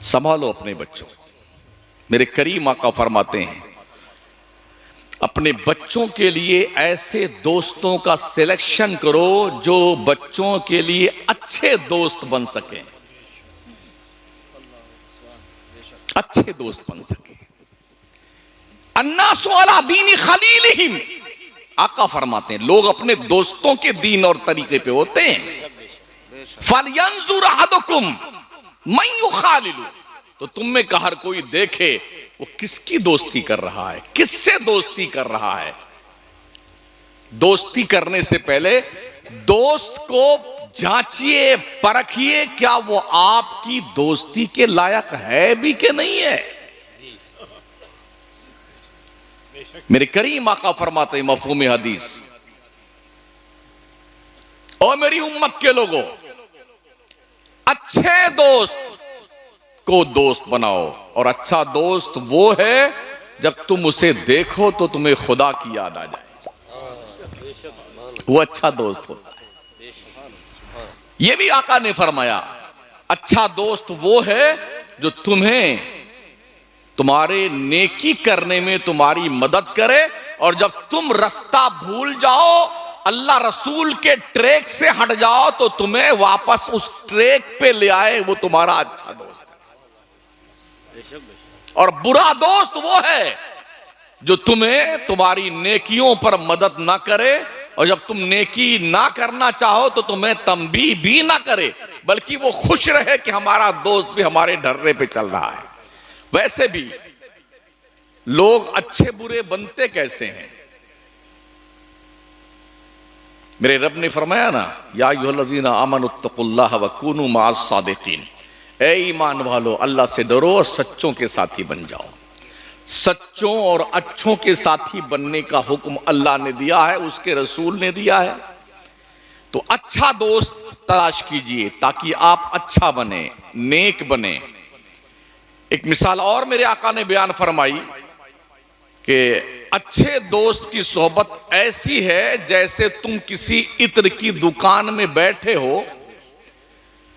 संभालो अपने बच्चों को। मेरे करीम आका फरमाते हैं, अपने बच्चों के लिए ऐसे दोस्तों का सिलेक्शन करो जो बच्चों के लिए अच्छे दोस्त बन सके, अच्छे दोस्त बन सके। अन्नासु अला दीनी खलीलिहिम, आका फरमाते हैं लोग अपने दोस्तों के दीन और तरीके पे होते हैं। फलयंजुर अहदुकुम मन युखालिलु, तो तुम में का हर कोई देखे वो किसकी दोस्ती कर रहा है, किससे दोस्ती कर रहा है। दोस्ती करने से पहले दोस्त को जांचिए, परखिए, क्या वो आपकी दोस्ती के लायक है भी कि नहीं है। मेरे करीम आका फरमाते हैं मफहूम हदीस, और मेरी उम्मत के लोगों, अच्छे दोस्त को दोस्त बनाओ, और अच्छा दोस्त वो है जब तुम उसे देखो तो तुम्हें खुदा की याद आ जाए, वो अच्छा दोस्त होता है। ये भी आका ने फरमाया अच्छा दोस्त वो है जो तुम्हें तुम्हारे नेकी करने में तुम्हारी मदद करे, और जब तुम रास्ता भूल जाओ, अल्लाह रसूल के ट्रैक से हट जाओ, तो तुम्हें वापस उस ट्रैक पे ले आए, वो तुम्हारा अच्छा दोस्त है। और बुरा दोस्त वो है जो तुम्हें तुम्हारी नेकियों पर मदद ना करे, और जब तुम नेकी ना करना चाहो तो तुम्हें तंबीह भी ना करे, बल्कि वो खुश रहे कि हमारा दोस्त भी हमारे ढर्रे पे चल रहा है। वैसे भी लोग अच्छे बुरे बनते कैसे हैं? मेरे रब ने फरमाया ना, या अय्युहल्लज़ीना आमनुत्तकुल्लाह व कूनू मअस सादिकीन, ए ईमान वालो अल्लाह से डरो और सच्चों के साथी बन जाओ। सच्चों और अच्छों के साथी बनने का हुक्म अल्लाह ने दिया है, उसके रसूल ने दिया है। तो अच्छा दोस्त तलाश कीजिए ताकि आप अच्छा बने, नेक बने। एक मिसाल और मेरे आका ने बयान फरमाई कि अच्छे दोस्त की सोहबत ऐसी है जैसे तुम किसी इत्र की दुकान में बैठे हो,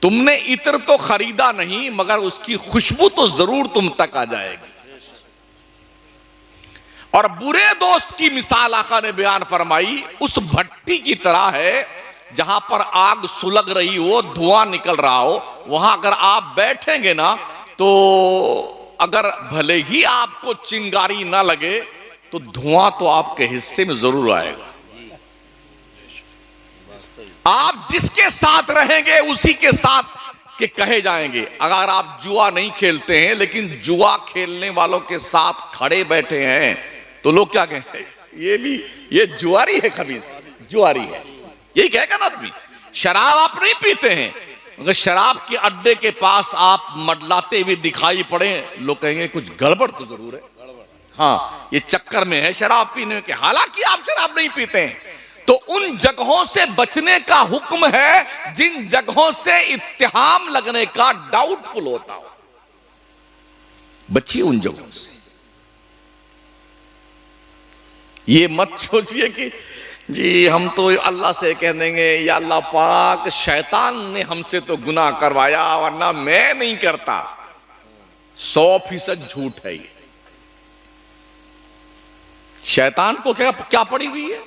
तुमने इत्र तो खरीदा नहीं मगर उसकी खुशबू तो जरूर तुम तक आ जाएगी। और बुरे दोस्त की मिसाल आका ने बयान फरमाई उस भट्टी की तरह है जहां पर आग सुलग रही हो, धुआं निकल रहा हो, वहां अगर आप बैठेंगे ना तो अगर भले ही आपको चिंगारी ना लगे तो धुआं तो आपके हिस्से में जरूर आएगा। आप जिसके साथ रहेंगे उसी के साथ के कहे जाएंगे। अगर आप जुआ नहीं खेलते हैं लेकिन जुआ खेलने वालों के साथ खड़े बैठे हैं तो लोग क्या कहें, ये जुआरी है, खबीस जुआरी है, यही कहेगा ना आदमी। शराब आप नहीं पीते हैं मगर शराब के अड्डे के पास आप मडलाते हुए दिखाई पड़े, लोग कहेंगे कुछ गड़बड़ तो जरूर है, हाँ ये चक्कर में है शराब पीने के, हालांकि आप शराब नहीं पीते हैं। तो उन जगहों से बचने का हुक्म है जिन जगहों से इत्तिहाम लगने का डाउटफुल होता हो, बचिए उन जगहों से। ये मत सोचिए कि जी हम तो अल्लाह से कह देंगे या अल्लाह पाक शैतान ने हमसे तो गुनाह करवाया वरना मैं नहीं करता। 100% झूठ है ये। शैतान को क्या पड़ी हुई है?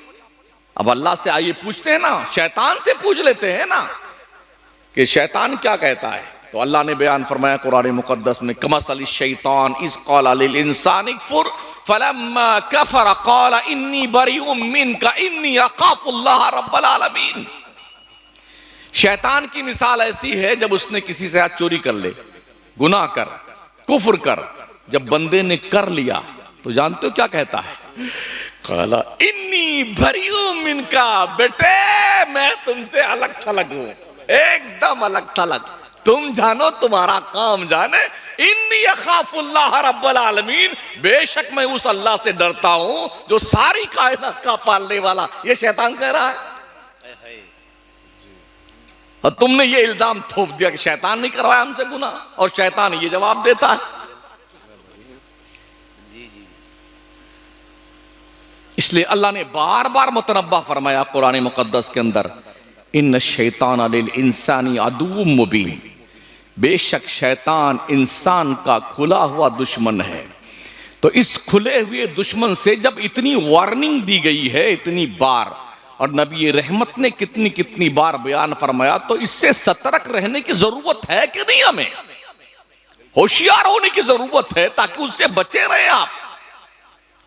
अब अल्लाह से आइए पूछते हैं ना, शैतान से पूछ लेते हैं ना कि शैतान क्या कहता है। तो अल्लाह ने बयान फरमाया कुरान मुकद्दस में, कमसली शैतान इस क़ाला लिल इंसानि कफ़ुर फलम्मा कफ़र क़ाला इन्नी बरीउम मिनका इन्नी अख़ाफ़ुल्लाह रब्बल आलमीन। शैतान की मिसाल ऐसी है जब उसने किसी से हाथ चोरी कर ले, गुनाह कर, कुफ्र कर, जब बंदे ने कर लिया तो जानते हो क्या कहता है? क़ाला इन्नी बरीउम मिनका, बेटे मैं तुमसे अलग थलग हूं, एकदम अलग थलग, तुम जानो तुम्हारा काम जाने। इन्नी अख़ाफ़ुल्लाह रब्बल आलमीन, बेशक मैं उस अल्लाह से डरता हूं जो सारी कायनात का पालने वाला। ये शैतान कह रहा है और तुमने ये इल्जाम थोप दिया कि शैतान नहीं करवाया हमसे गुनाह, और शैतान ये जवाब देता है। इसलिए अल्लाह ने बार बार मुतनब्बा फरमाया कुरान मुकद्दस के अंदर, इन्न शैतान लिल इंसानी अदुव्वुम मुबीन, बेशक शैतान इंसान का खुला हुआ दुश्मन है। तो इस खुले हुए दुश्मन से जब इतनी वार्निंग दी गई है इतनी बार, और नबी रहमत ने कितनी कितनी बार बयान फरमाया, तो इससे सतर्क रहने की जरूरत है कि नहीं? हमें होशियार होने की जरूरत है ताकि उससे बचे रहे। आप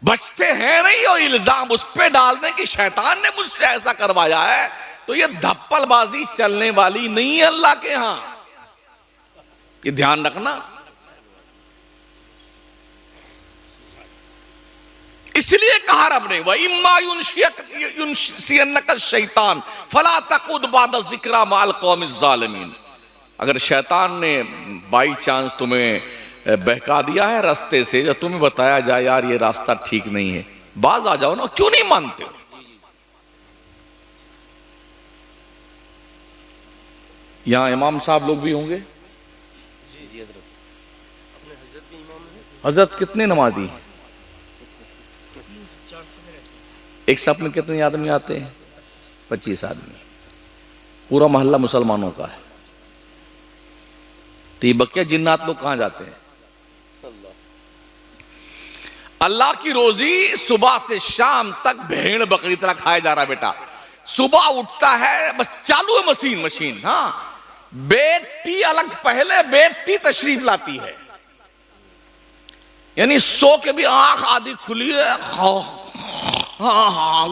बचते हैं नहीं और इल्जाम उस पर डाल दें कि शैतान ने मुझसे ऐसा करवाया है, तो ये धप्पलबाजी चलने वाली नहीं है अल्लाह के यहां, ये ध्यान रखना। इसलिए कहा रब ने व इम्मा युनसियन्नका शैतान फला तकुद बाद जिक्रा माल कौमिज़ ज़ालिमीन। अगर शैतान ने बाई चांस तुम्हें बहका दिया है रास्ते से, जब तुम्हें बताया जाए यार ये रास्ता ठीक नहीं है, बाज आ जाओ ना, क्यों नहीं मानते हो? यहां इमाम साहब लोग भी होंगे, हजरत कितने नमाजी? एक साथ में कितने आदमी आते हैं? 25 आदमी, पूरा मोहल्ला मुसलमानों का है। तो ये बकिया जिन्नात लोग कहां जाते हैं? अल्लाह की रोजी सुबह से शाम तक भेड़ बकरी तरह खाया जा रहा है बेटा। सुबह उठता है बस चालू है मशीन। हाँ, बेटी अलग, पहले बेटी तशरीफ लाती है, यानी सो के भी आंख आधी खुली है, हाँ,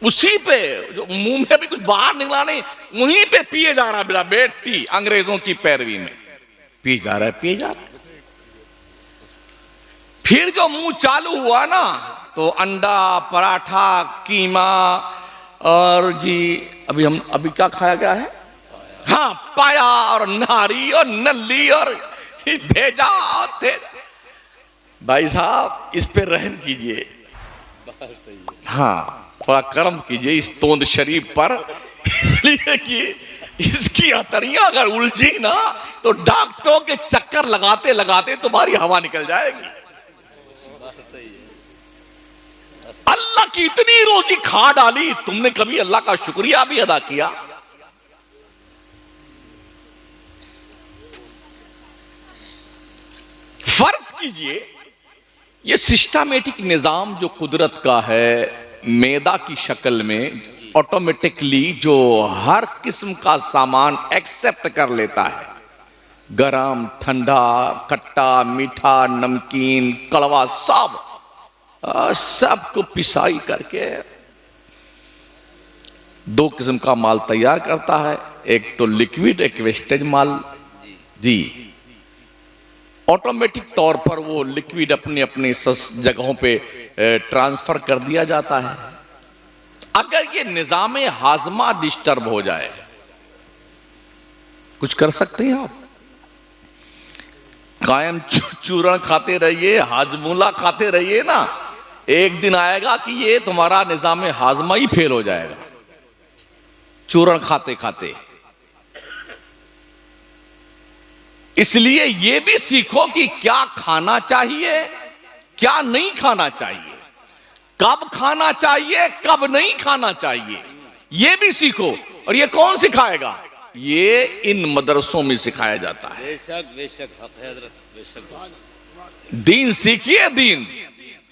उसी पे जो मुंह में भी कुछ बाहर निकला नहीं, वहीं पे पिए जा रहा है बेटा। बेटी अंग्रेजों की पैरवी में पिए जा रहा है। फिर जो मुंह चालू हुआ ना, तो अंडा, पराठा, कीमा, और जी अभी क्या खाया गया है? हाँ, पाया और नारी और नल्ली और भेजा थे। भाई साहब इस पे रहम कीजिए, हाँ थोड़ा कर्म कीजिए इस तोंद शरीफ पर, इसलिए कि इसकी हथड़ियां अगर उलझी ना तो डॉक्टरों के चक्कर लगाते लगाते तुम्हारी हवा निकल जाएगी। अल्लाह की इतनी रोजी खा डाली, तुमने कभी अल्लाह का शुक्रिया भी अदा किया? फर्ज कीजिए ये सिस्टमेटिक निजाम जो कुदरत का है, मैदा की शक्ल में ऑटोमेटिकली जो हर किस्म का सामान एक्सेप्ट कर लेता है, गरम, ठंडा, खट्टा, मीठा, नमकीन, कड़वा, सबको पिसाई करके दो किस्म का माल तैयार करता है, एक तो लिक्विड, एक वेस्टेज माल। जी, ऑटोमेटिक तौर पर वो लिक्विड अपने अपने जगहों पे ट्रांसफर कर दिया जाता है। अगर ये निजाम हाजमा डिस्टर्ब हो जाए, कुछ कर सकते हैं आप? कायम चूरण खाते रहिए, हाजमूला खाते रहिए ना, एक दिन आएगा कि ये तुम्हारा निजाम हाजमा ही फेल हो जाएगा, चूरण खाते खाते। इसलिए ये भी सीखो कि क्या खाना चाहिए, क्या नहीं खाना चाहिए, कब खाना चाहिए, कब नहीं खाना चाहिए, ये भी सीखो। और ये कौन सिखाएगा? ये इन मदरसों में सिखाया जाता है। बेशक बेशक बेशक दीन सीखिए, दीन।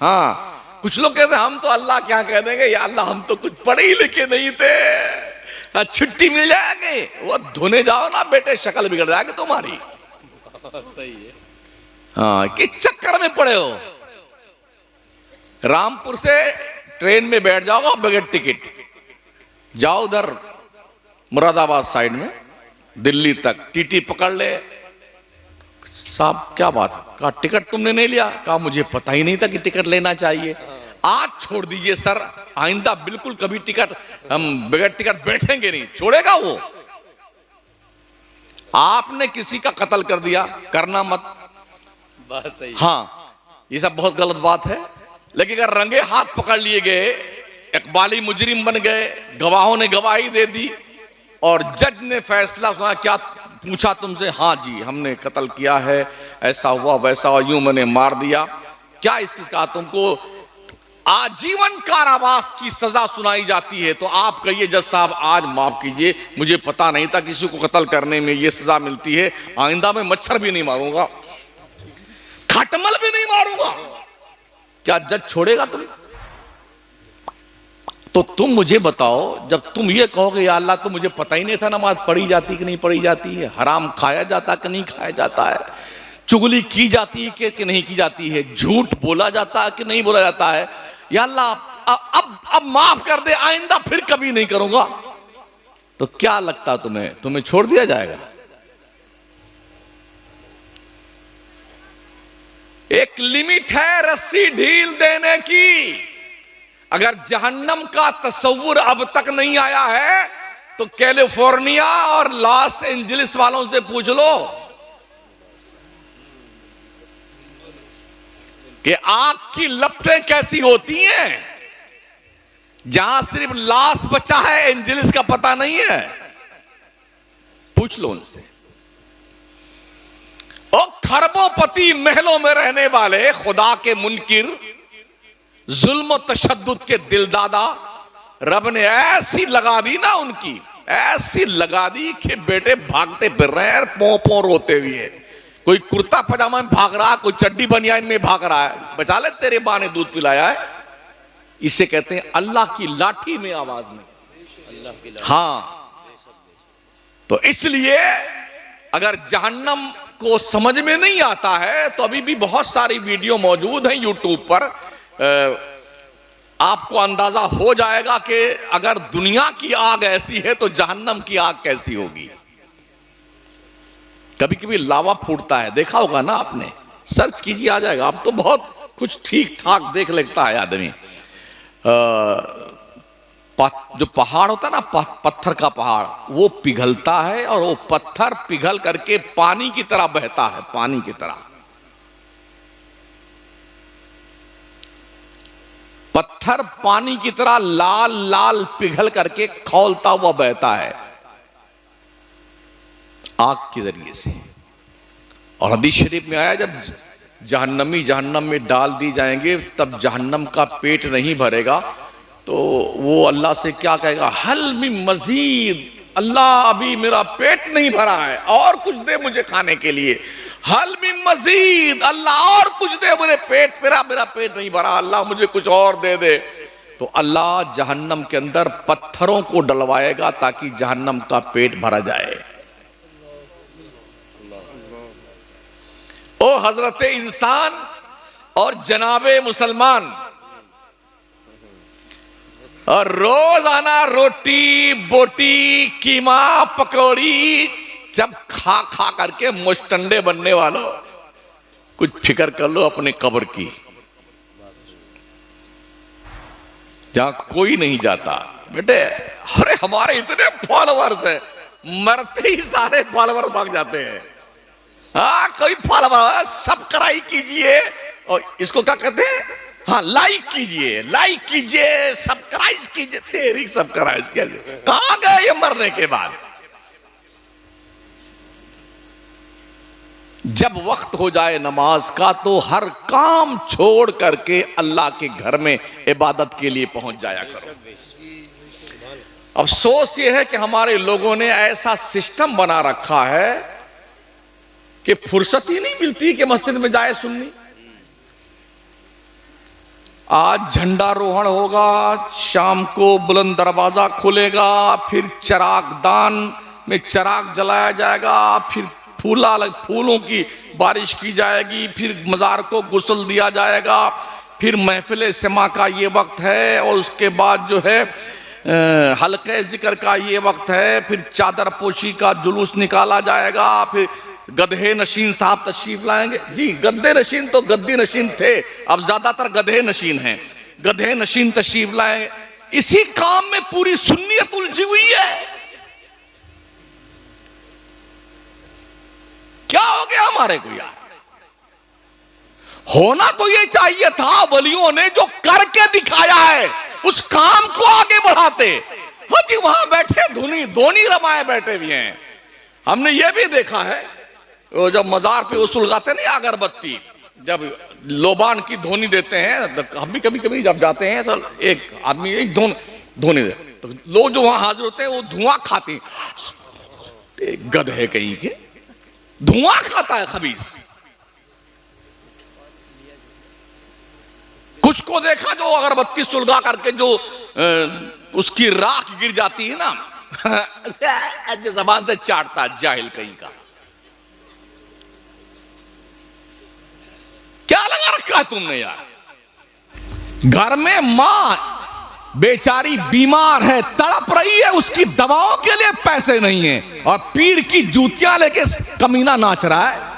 हाँ, कुछ लोग कहते हैं हम तो अल्लाह क्या कह देंगे, या अल्लाह हम तो कुछ पढ़े ही लिखे नहीं थे, छुट्टी मिल जाएगी। वो धोने जाओ ना बेटे, शक्ल बिगड़ जाएगी तुम्हारी। सही है। हाँ, किस चक्कर में पड़े हो? रामपुर से ट्रेन में बैठ जाओ बगैर टिकट, जाओ उधर मुरादाबाद साइड में दिल्ली तक, टीटी पकड़ ले। साहब क्या बात है? कहा टिकट तुमने नहीं लिया? कहा मुझे पता ही नहीं था कि टिकट लेना चाहिए। आज छोड़ दीजिए सर, आइंदा बिल्कुल कभी टिकट, हम बगैर टिकट बैठेंगे नहीं। छोड़ेगा वो? आपने किसी का कत्ल कर दिया, करना मत, बात सही। हाँ, ये सब बहुत गलत बात है। लेकिन अगर रंगे हाथ पकड़ लिए गए, इकबाली मुजरिम बन गए, गवाहों ने गवाही दे दी और जज ने फैसला सुना, क्या पूछा तुमसे? हाँ जी हमने कत्ल किया है, ऐसा हुआ वैसा हुआ, यूं मैंने मार दिया, क्या इसका तुमको आजीवन कारावास की सजा सुनाई जाती है, तो आप कहिए जज साहब आज माफ कीजिए, मुझे पता नहीं था किसी को कत्ल करने में ये सजा मिलती है, आइंदा में मच्छर भी नहीं मारूंगा। खटमल भी नहीं मारूंगा, क्या जज छोड़ेगा तुम? तो तुम मुझे बताओ, जब तुम ये कहोगे या अल्लाह तो मुझे पता ही नहीं था नमाज पढ़ी जाती कि नहीं पढ़ी जाती है, हराम खाया जाता कि नहीं खाया जाता है, चुगली की जाती है कि नहीं की जाती है, झूठ बोला जाता है कि नहीं बोला जाता है, या अल्लाह अब माफ कर दे, आइंदा फिर कभी नहीं करूंगा, तो क्या लगता तुम्हें छोड़ दिया जाएगा? एक लिमिट है रस्सी ढील देने की। अगर जहन्नम का तस्वुर अब तक नहीं आया है तो कैलिफोर्निया और लॉस एंजलिस वालों से पूछ लो कि आग की लपटें कैसी होती हैं। जहां सिर्फ लाश बचा है, एंजलिस का पता नहीं है, पूछ लो उनसे। और खरबोपति महलों में रहने वाले खुदा के मुनकिर, जुल्म तशद्दुद के दिलदादा, रब ने ऐसी लगा दी ना उनकी, ऐसी लगा दी कि बेटे भागते फिर रहे हैं पौ पौ रोते हुए। कोई कुर्ता पजामा में भाग रहा है, कोई चड्डी बनियान में भाग रहा है, बचा ले तेरे मां ने दूध पिलाया है। इसे कहते हैं अल्लाह की लाठी में आवाज में। हाँ, तो इसलिए अगर जहन्नम को समझ में नहीं आता है तो अभी भी बहुत सारी वीडियो मौजूद हैं यूट्यूब पर, आपको अंदाजा हो जाएगा कि अगर दुनिया की आग ऐसी है तो जहन्नम की आग कैसी होगी। कभी कभी लावा फूटता है, देखा होगा ना आपने, सर्च कीजिए आ जाएगा। अब तो बहुत कुछ ठीक ठाक देख लेता है आदमी। जो पहाड़ होता है ना, पत्थर का पहाड़, वो पिघलता है और वो पत्थर पिघल करके पानी की तरह बहता है, पानी की तरह। पत्थर पानी की तरह लाल लाल पिघल करके खौलता हुआ बहता है आग के जरिए से। और हदीस शरीफ में आया, जब जहन्नमी जहन्नम में डाल दी जाएंगे तब जहन्नम का पेट नहीं भरेगा, तो वो अल्लाह से क्या कहेगा, हल मिन मजीद, अल्लाह अभी मेरा पेट नहीं भरा है, और कुछ दे मुझे खाने के लिए। हल मिन मजीद, अल्लाह और कुछ दे, मेरे पेट मेरा पेट नहीं भरा, अल्लाह मुझे कुछ और दे दे। तो अल्लाह जहन्नम के अंदर पत्थरों को डलवाएगा ताकि जहन्नम का पेट भरा जाए। ओ हजरत इंसान और जनाबे मुसलमान, और रोजाना रोटी बोटी कीमा पकौड़ी जब खा खा करके मुश्तंडे बनने वालों, कुछ फिक्र कर लो अपने कब्र की, जहां कोई नहीं जाता। बेटे अरे हमारे इतने फॉलोवर्स हैं, मरते ही सारे फॉलोवर्स भाग जाते हैं। हाँ, कोई फॉलोवर सब्सक्राइब कीजिए, और इसको क्या कहते हैं, हाँ लाइक कीजिए सब्सक्राइब कीजिए, तेरी सब्सक्राइब कीजिए। कहां गए ये मरने के बाद? जब वक्त हो जाए नमाज का तो हर काम छोड़ करके अल्लाह के घर में इबादत के लिए पहुंच जाया करो। अफसोस ये है कि हमारे लोगों ने ऐसा सिस्टम बना रखा है कि फुर्सत ही नहीं मिलती कि मस्जिद में जाए सुन्नी। आज झंडारोहण होगा, शाम को बुलंद दरवाजा खुलेगा, फिर चिरागदान में चिराग जलाया जाएगा, फिर फूलों की बारिश की जाएगी, फिर मज़ार को गुस्ल दिया जाएगा, फिर महफिल समा का ये वक्त है, और उसके बाद जो है हल्के जिक्र का ये वक्त है, फिर चादर पोशी का जुलूस निकाला जाएगा, फिर गधे नशीन साहब तशरीफ लाएंगे। जी, गद्दे नशीन तो गद्दी नशीन थे, अब ज्यादातर गधे नशीन हैं। गधे नशीन तशरीफ लाएंगे। इसी काम में पूरी सुन्नियत उलझी हुई है। क्या हो गया हमारे को यार? होना तो ये चाहिए था, वलियों ने जो करके दिखाया है उस काम को आगे बढ़ाते। हाँ जी, वहां बैठे धोनी रमाए बैठे भी हैं। हमने ये भी देखा है, वो जब मजार पे वो सुलगाते नहीं अगरबत्ती, जब लोबान की धोनी देते हैं, तो हम भी कभी कभी जब जाते हैं तो एक आदमी एक धोनी दे, तो लोग जो वहां हाजिर होते हैं वो धुआं खाते हैं। गधे कहीं के धुआं खाता है खबीस। कुछ को देखा जो अगरबत्ती सुलगा करके जो उसकी राख गिर जाती है ना, जबान से चाटता, जाहिल कहीं का। क्या लगा रखा है तुमने यार? घर में मां बेचारी बीमार है, तड़प रही है, उसकी दवाओं के लिए पैसे नहीं है, और पीर की जूतियां लेके कमीना नाच रहा है।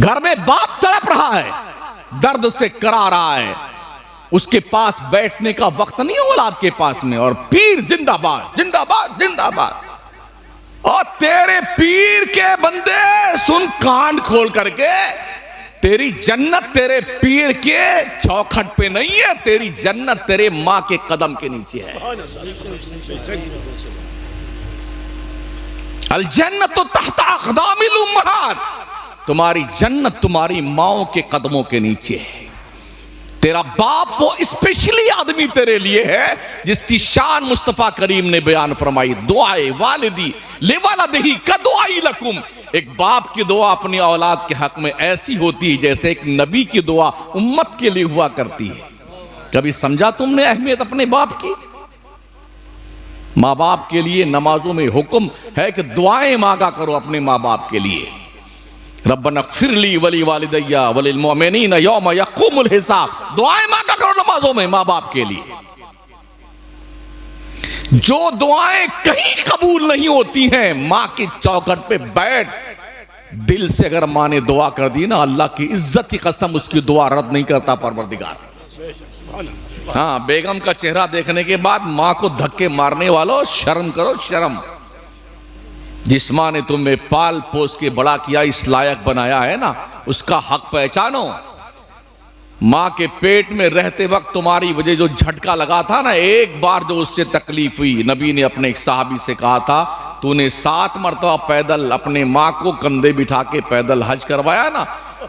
घर में बाप तड़प रहा है, दर्द से करा रहा है, उसके पास बैठने का वक्त नहीं है औलाद के पास में, और पीर जिंदाबाद जिंदाबाद जिंदाबाद। और तेरे पीर के बंदे सुन, कान खोल करके, तेरी जन्नत तेरे पीर के चौखट पे नहीं है, तेरी जन्नत तेरे मां के कदम के नीचे है। अल जन्नत तो तहत अक़दामिल उम्महात, तुम्हारी जन्नत तुम्हारी माओ के कदमों के नीचे है। तेरा बाप वो स्पेशली आदमी तेरे लिए है जिसकी शान मुस्तफा करीम ने बयान फरमाई, दुआए वालिदी लिवालिदिही कदुआई लकुम। एक बाप की दुआ अपनी औलाद के हक में ऐसी होती है जैसे एक नबी की दुआ उम्मत के लिए हुआ करती है। कभी समझा तुमने अहमियत अपने बाप की? माँ बाप के लिए नमाजों में हुक्म है कि दुआएं मांगा करो अपने माँ बाप के लिए। रब्बना ग़फ़िरली वली वालिदैया वलिल मुअमिनीना यौम यक़ूमुल हिसाब, दुआएं मांगा करो नमाजों में माँ बाप के लिए। जो दुआएं कहीं कबूल नहीं होती हैं, मां की चौखट पे बैठ दिल से अगर मां ने दुआ कर दी ना, अल्लाह की इज्जत की कसम उसकी दुआ रद्द नहीं करता परवरदिगार। हाँ, बेगम का चेहरा देखने के बाद मां को धक्के मारने वालों, शर्म करो शर्म। जिस मां ने तुम्हें पाल पोस के बड़ा किया, इस लायक बनाया है ना, उसका हक पहचानो। मां के पेट में रहते वक्त तुम्हारी वजह जो झटका लगा था ना, एक बार जो उससे तकलीफ हुई, नबी ने अपने एक सहाबी से कहा था, तूने 7 मरतबा पैदल अपने मां को कंधे बिठा के पैदल हज करवाया ना,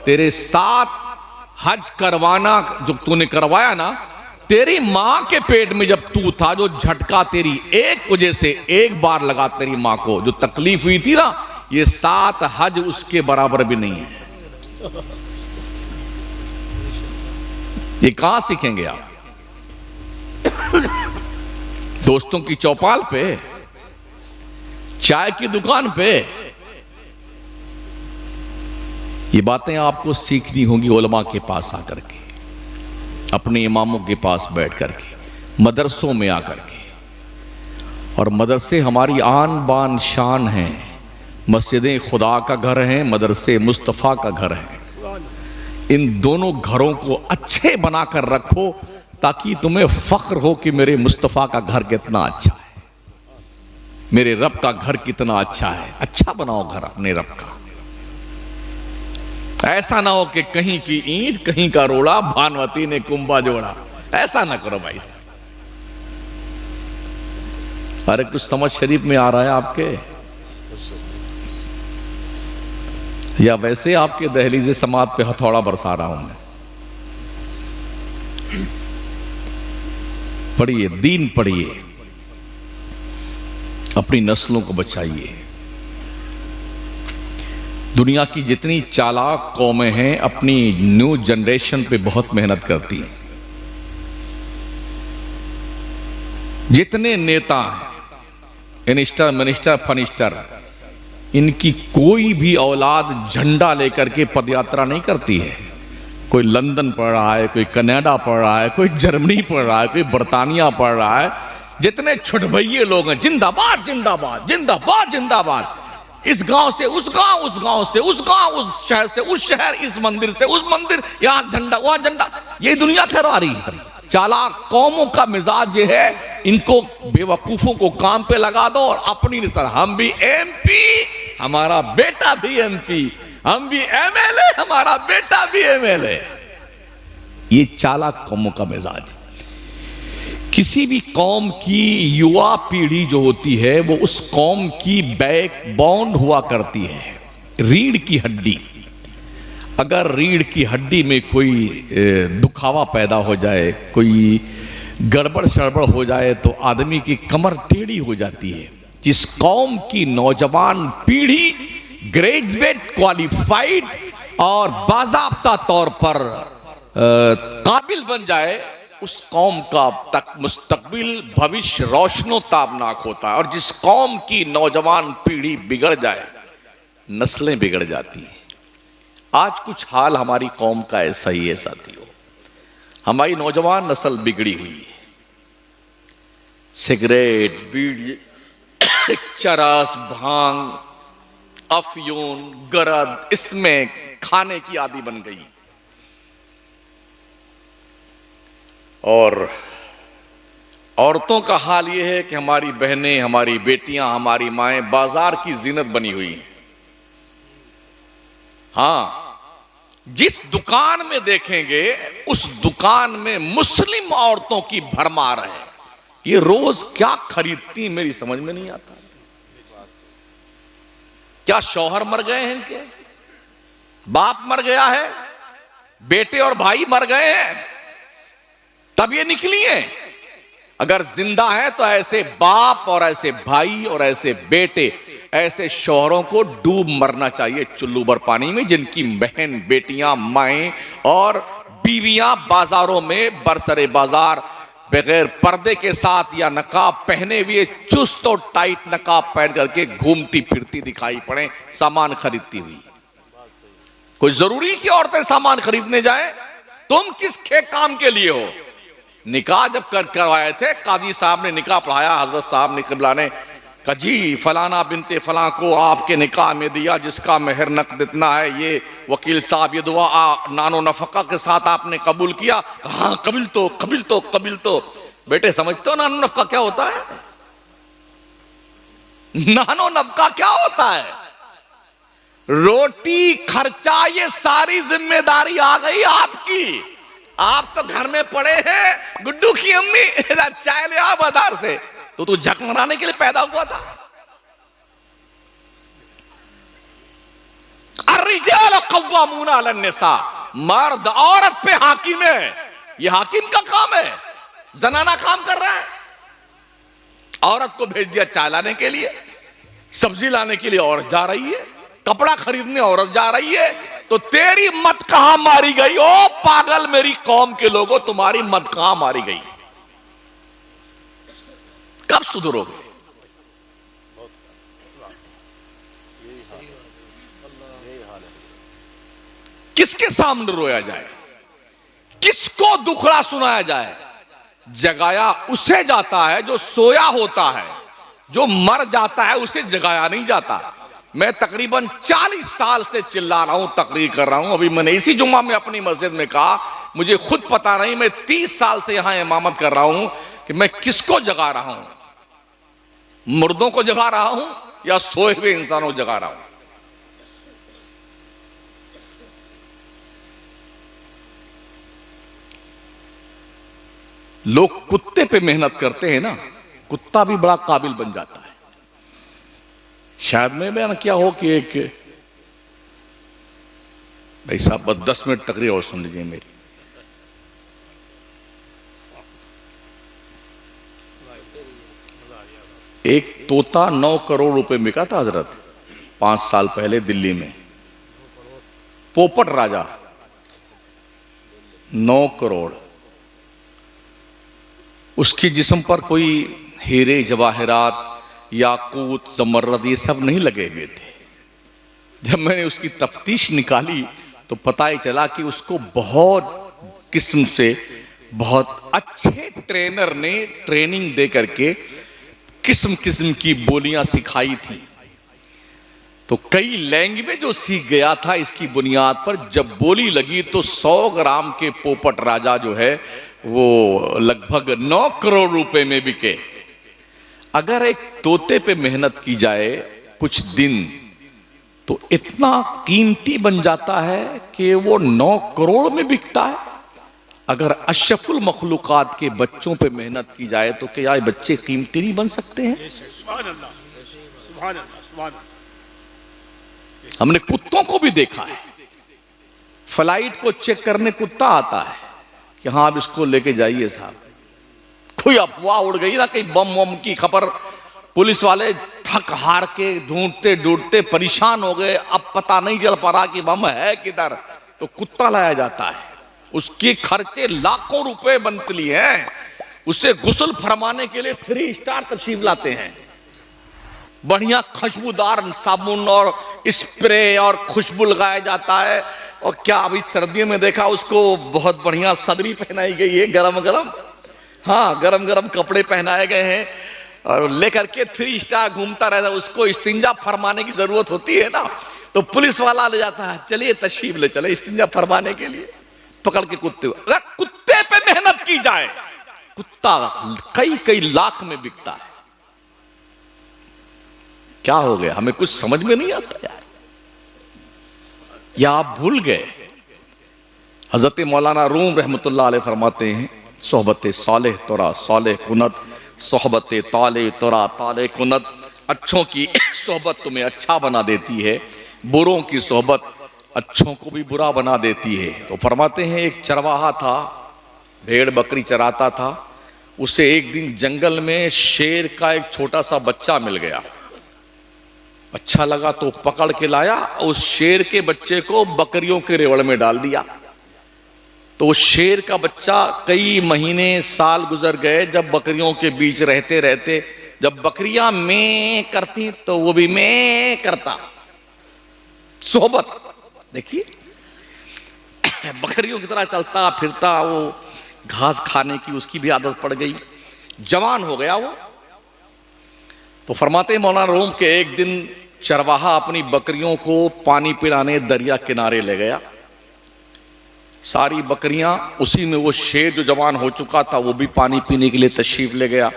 तेरे 7 हज करवाना जो तूने करवाया ना, तेरी मां के पेट में जब तू था, जो झटका तेरी एक वजह से एक बार लगा तेरी मां को जो तकलीफ हुई थी ना, ये 7 हज उसके बराबर भी नहीं है। ये कहां सीखेंगे आप? दोस्तों की चौपाल पे, चाय की दुकान पे, ये बातें आपको सीखनी होंगी उलमा के पास आकर के, अपने इमामों के पास बैठ करके, मदरसों में आकर के। और मदरसे हमारी आन बान शान हैं, मस्जिदें खुदा का घर हैं, मदरसे मुस्तफ़ा का घर है। इन दोनों घरों को अच्छे बनाकर रखो ताकि तुम्हें फख्र हो कि मेरे मुस्तफ़ा का घर कितना अच्छा है, मेरे रब का घर कितना अच्छा है। अच्छा बनाओ घर अपने रब का। ऐसा ना हो कि कहीं की ईंट कहीं का रोड़ा, भानवती ने कुंभा जोड़ा। ऐसा ना करो भाई साहब। अरे कुछ समझ शरीफ में आ रहा है आपके, या वैसे आपके दहलीज़े समात पे हथौड़ा बरसा रहा हूं मैं? पढ़िए, दीन पढ़िए, अपनी नस्लों को बचाइए। दुनिया की जितनी चालाक कौमें हैं अपनी न्यू जनरेशन पे बहुत मेहनत करती हैं। जितने नेता हैं, मिनिस्टर मिनिस्टर फनिस्टर, इनकी कोई भी औलाद झंडा लेकर के पदयात्रा नहीं करती है। कोई लंदन पढ़ रहा है, कोई कनाडा पढ़ रहा है, कोई जर्मनी पढ़ रहा है, कोई बर्तानिया पढ़ रहा है। जितने छुटभइये लोग हैं, जिंदाबाद जिंदाबाद जिंदाबाद जिंदाबाद, इस गांव से उस गांव, उस गांव से उस गांव, उस शहर से उस शहर, इस मंदिर से उस मंदिर, यहां झंडा वहां झंडा, ये दुनिया करवा रही है। सब चालाक कौमों का मिजाज ये है, इनको बेवकूफों को काम पे लगा दो और अपनी सर, हम भी एमपी, हमारा बेटा भी एमपी, हम भी एमएलए, हमारा बेटा भी एमएलए। ये चालाक कौमों का मिजाज। किसी भी कौम की युवा पीढ़ी जो होती है वो उस कौम की बैकबोन हुआ करती है, रीढ़ की हड्डी। अगर रीढ़ की हड्डी में कोई दुखावा पैदा हो जाए, कोई गड़बड़ शड़बड़ हो जाए तो आदमी की कमर टेढ़ी हो जाती है। जिस कौम की नौजवान पीढ़ी ग्रेजुएट, क्वालिफाइड और बाज़ाब्ता तौर पर काबिल बन जाए, उस कौम का तक मुस्तकबिल भविष्य रोशनो ताबनाक होता है। और जिस कौम की नौजवान पीढ़ी बिगड़ जाए, नस्लें बिगड़ जाती हैं। आज कुछ हाल हमारी कौम का ऐसा ही है साथियों। हमारी नौजवान नस्ल बिगड़ी हुई है। सिगरेट, बीड़ी, चरस, भांग, अफयून, गरद, इसमें खाने की आदी बन गई। और औरतों का हाल यह है कि हमारी बहनें, हमारी बेटियां, हमारी माएं बाजार की जीनत बनी हुई हैं। हां, जिस दुकान में देखेंगे उस दुकान में मुस्लिम औरतों की भरमार है। ये रोज क्या खरीदती मेरी समझ में नहीं आता। क्या शौहर मर गए हैं इनके? बाप मर गया है? बेटे और भाई मर गए हैं तब ये निकली हैं? अगर जिंदा है तो ऐसे बाप और ऐसे भाई और ऐसे बेटे, ऐसे शौहरों को डूब मरना चाहिए चुल्लू भर पानी में, जिनकी बहन, बेटियां, माएं और बीवियां बाजारों में बरसरे बाजार बगैर पर्दे के साथ या नकाब पहने हुए चुस्त और टाइट नकाब पहन करके घूमती फिरती दिखाई पड़े, सामान खरीदती हुई। कोई जरूरी कि औरतें सामान खरीदने जाएं? तुम किस काम के लिए हो? निकाह जब करवाए थे, काजी साहब ने निकाह पढ़ाया, हजरत साहब ने किबला ने कहा जी फलाना बिनते फलां को आपके निकाह में दिया, जिसका मेहर नकद इतना है, ये वकील साहब ये दुआ नानो नफका के साथ आपने कबूल किया? हाँ, कबिल तो कबिल तो कबिल तो। बेटे समझते हो नानो नफका क्या होता है? नानो नफका क्या होता है? रोटी खर्चा ये सारी जिम्मेदारी आ गई आपकी। आप तो घर में पड़े हैं, गुड्डू की अम्मी चाय ले आ बाजार से, तो तू झक मराने के लिए पैदा हुआ था। अर्रिजाल कव्वामूना अलन्निसा, मर्द औरत पे हाकिम है। ये हाकिम का काम है, जनाना काम कर रहा है। औरत को भेज दिया चाय लाने के लिए, सब्जी लाने के लिए औरत जा रही है, कपड़ा खरीदने औरत जा रही है। तो तेरी मत कहां मारी गई? ओ पागल मेरी कौम के लोगों, तुम्हारी मत कहां मारी गई? कब सुधरोगे? किसके सामने रोया जाए? किसको दुखड़ा सुनाया जाए? जगाया उसे जाता है जो सोया होता है, जो मर जाता है उसे जगाया नहीं जाता। मैं तकरीबन 40 साल से चिल्ला रहा हूं, तकरीर कर रहा हूं। अभी मैंने इसी जुम्मा में अपनी मस्जिद में कहा, मुझे खुद पता नहीं, मैं 30 साल से यहां इमामत कर रहा हूं कि मैं किसको जगा रहा हूं, मुर्दों को जगा रहा हूं या सोए हुए इंसानों को जगा रहा हूं। लोग कुत्ते पे मेहनत करते हैं ना, कुत्ता भी बड़ा काबिल बन जाता है। शायद में बयान क्या हो कि एक भाई साहब बस 10 मिनट तकरीर और सुन लीजिए मेरी। एक तोता 9 करोड़ रुपए बिका था हजरत 5 साल पहले दिल्ली में। पोपट राजा 9 करोड़। उसके जिस्म पर कोई हीरे जवाहरात, याकूत, जमर्रद ये सब नहीं लगे हुए थे। जब मैंने उसकी तफ्तीश निकाली तो पता ही चला कि उसको बहुत किस्म से बहुत अच्छे ट्रेनर ने ट्रेनिंग दे करके किस्म किस्म की बोलियां सिखाई थी। तो कई लैंग्वेज जो सीख गया था इसकी बुनियाद पर। जब बोली लगी तो 100 ग्राम के पोपट राजा जो है वो लगभग 9 करोड़ रुपए में बिके। अगर एक तोते पे मेहनत की जाए कुछ दिन तो इतना कीमती बन जाता है कि वो 9 करोड़ में बिकता है। अगर अशरफुल मखलूकात के बच्चों पे मेहनत की जाए तो क्या ये बच्चे कीमती नहीं बन सकते हैं? सुभान अल्लाह, सुभान अल्लाह, सुभान अल्लाह। हमने कुत्तों को भी देखा है। फ्लाइट को चेक करने कुत्ता आता है कि हाँ आप इसको लेके जाइए साहब। कोई अफवाह उड़ गई ना, कहीं बम वम की खबर, पुलिस वाले थक हार के ढूंढते ढूंढते परेशान हो गए, अब पता नहीं चल पा रहा कि बम है किधर, तो कुत्ता लाया जाता है। उसके खर्चे लाखों रुपए मंथली हैं। उसे गुस्ल फरमाने के लिए 3 स्टार तशरीफ लाते हैं। बढ़िया खुशबूदार साबुन और स्प्रे और खुशबू लगाया जाता है। और क्या अभी सर्दियों में देखा, उसको बहुत बढ़िया सदरी पहनाई गई है, गरम गरम, हाँ गरम गरम कपड़े पहनाए गए हैं, और लेकर के 3 स्टार घूमता रहता है। उसको इस्तिंजा फरमाने की जरूरत होती है ना, तो पुलिस वाला ले जाता है, चलिए तशरीफ ले चले इस्तिंजा फरमाने के लिए, पकड़ के कुत्ते। अगर कुत्ते पे मेहनत की जाए, कुत्ता कई कई लाख में बिकता है। क्या हो गया, हमें कुछ समझ में नहीं आता यार, या आप भूल गए? हजरत मौलाना रूम रहमतुल्लाह अलैह फरमाते हैं, सोहबत सालेह तोरा सालेह कुनत, सोहबत ताले तोरा ताले कुनत। अच्छों की सोहबत तुम्हें अच्छा बना देती है, बुरों की सोहबत अच्छों को भी बुरा बना देती है। तो फरमाते हैं एक चरवाहा था, भेड़ बकरी चराता था। उसे एक दिन जंगल में शेर का एक छोटा सा बच्चा मिल गया। अच्छा लगा तो पकड़ के लाया, उस शेर के बच्चे को बकरियों के रेवड़ में डाल दिया। तो उस शेर का बच्चा कई महीने साल गुजर गए, जब बकरियों के बीच रहते रहते जब बकरियां में करती तो वो भी में करता। सोहबत देखिए, बकरियों की तरह चलता फिरता, वो घास खाने की उसकी भी आदत पड़ गई, जवान हो गया वो। तो फरमाते मौलाना रूम के एक दिन चरवाहा अपनी बकरियों को पानी पिलाने दरिया किनारे ले गया। सारी बकरियां उसी में, वो शेर जो जवान हो चुका था वो भी पानी पीने के लिए तशरीफ ले गया।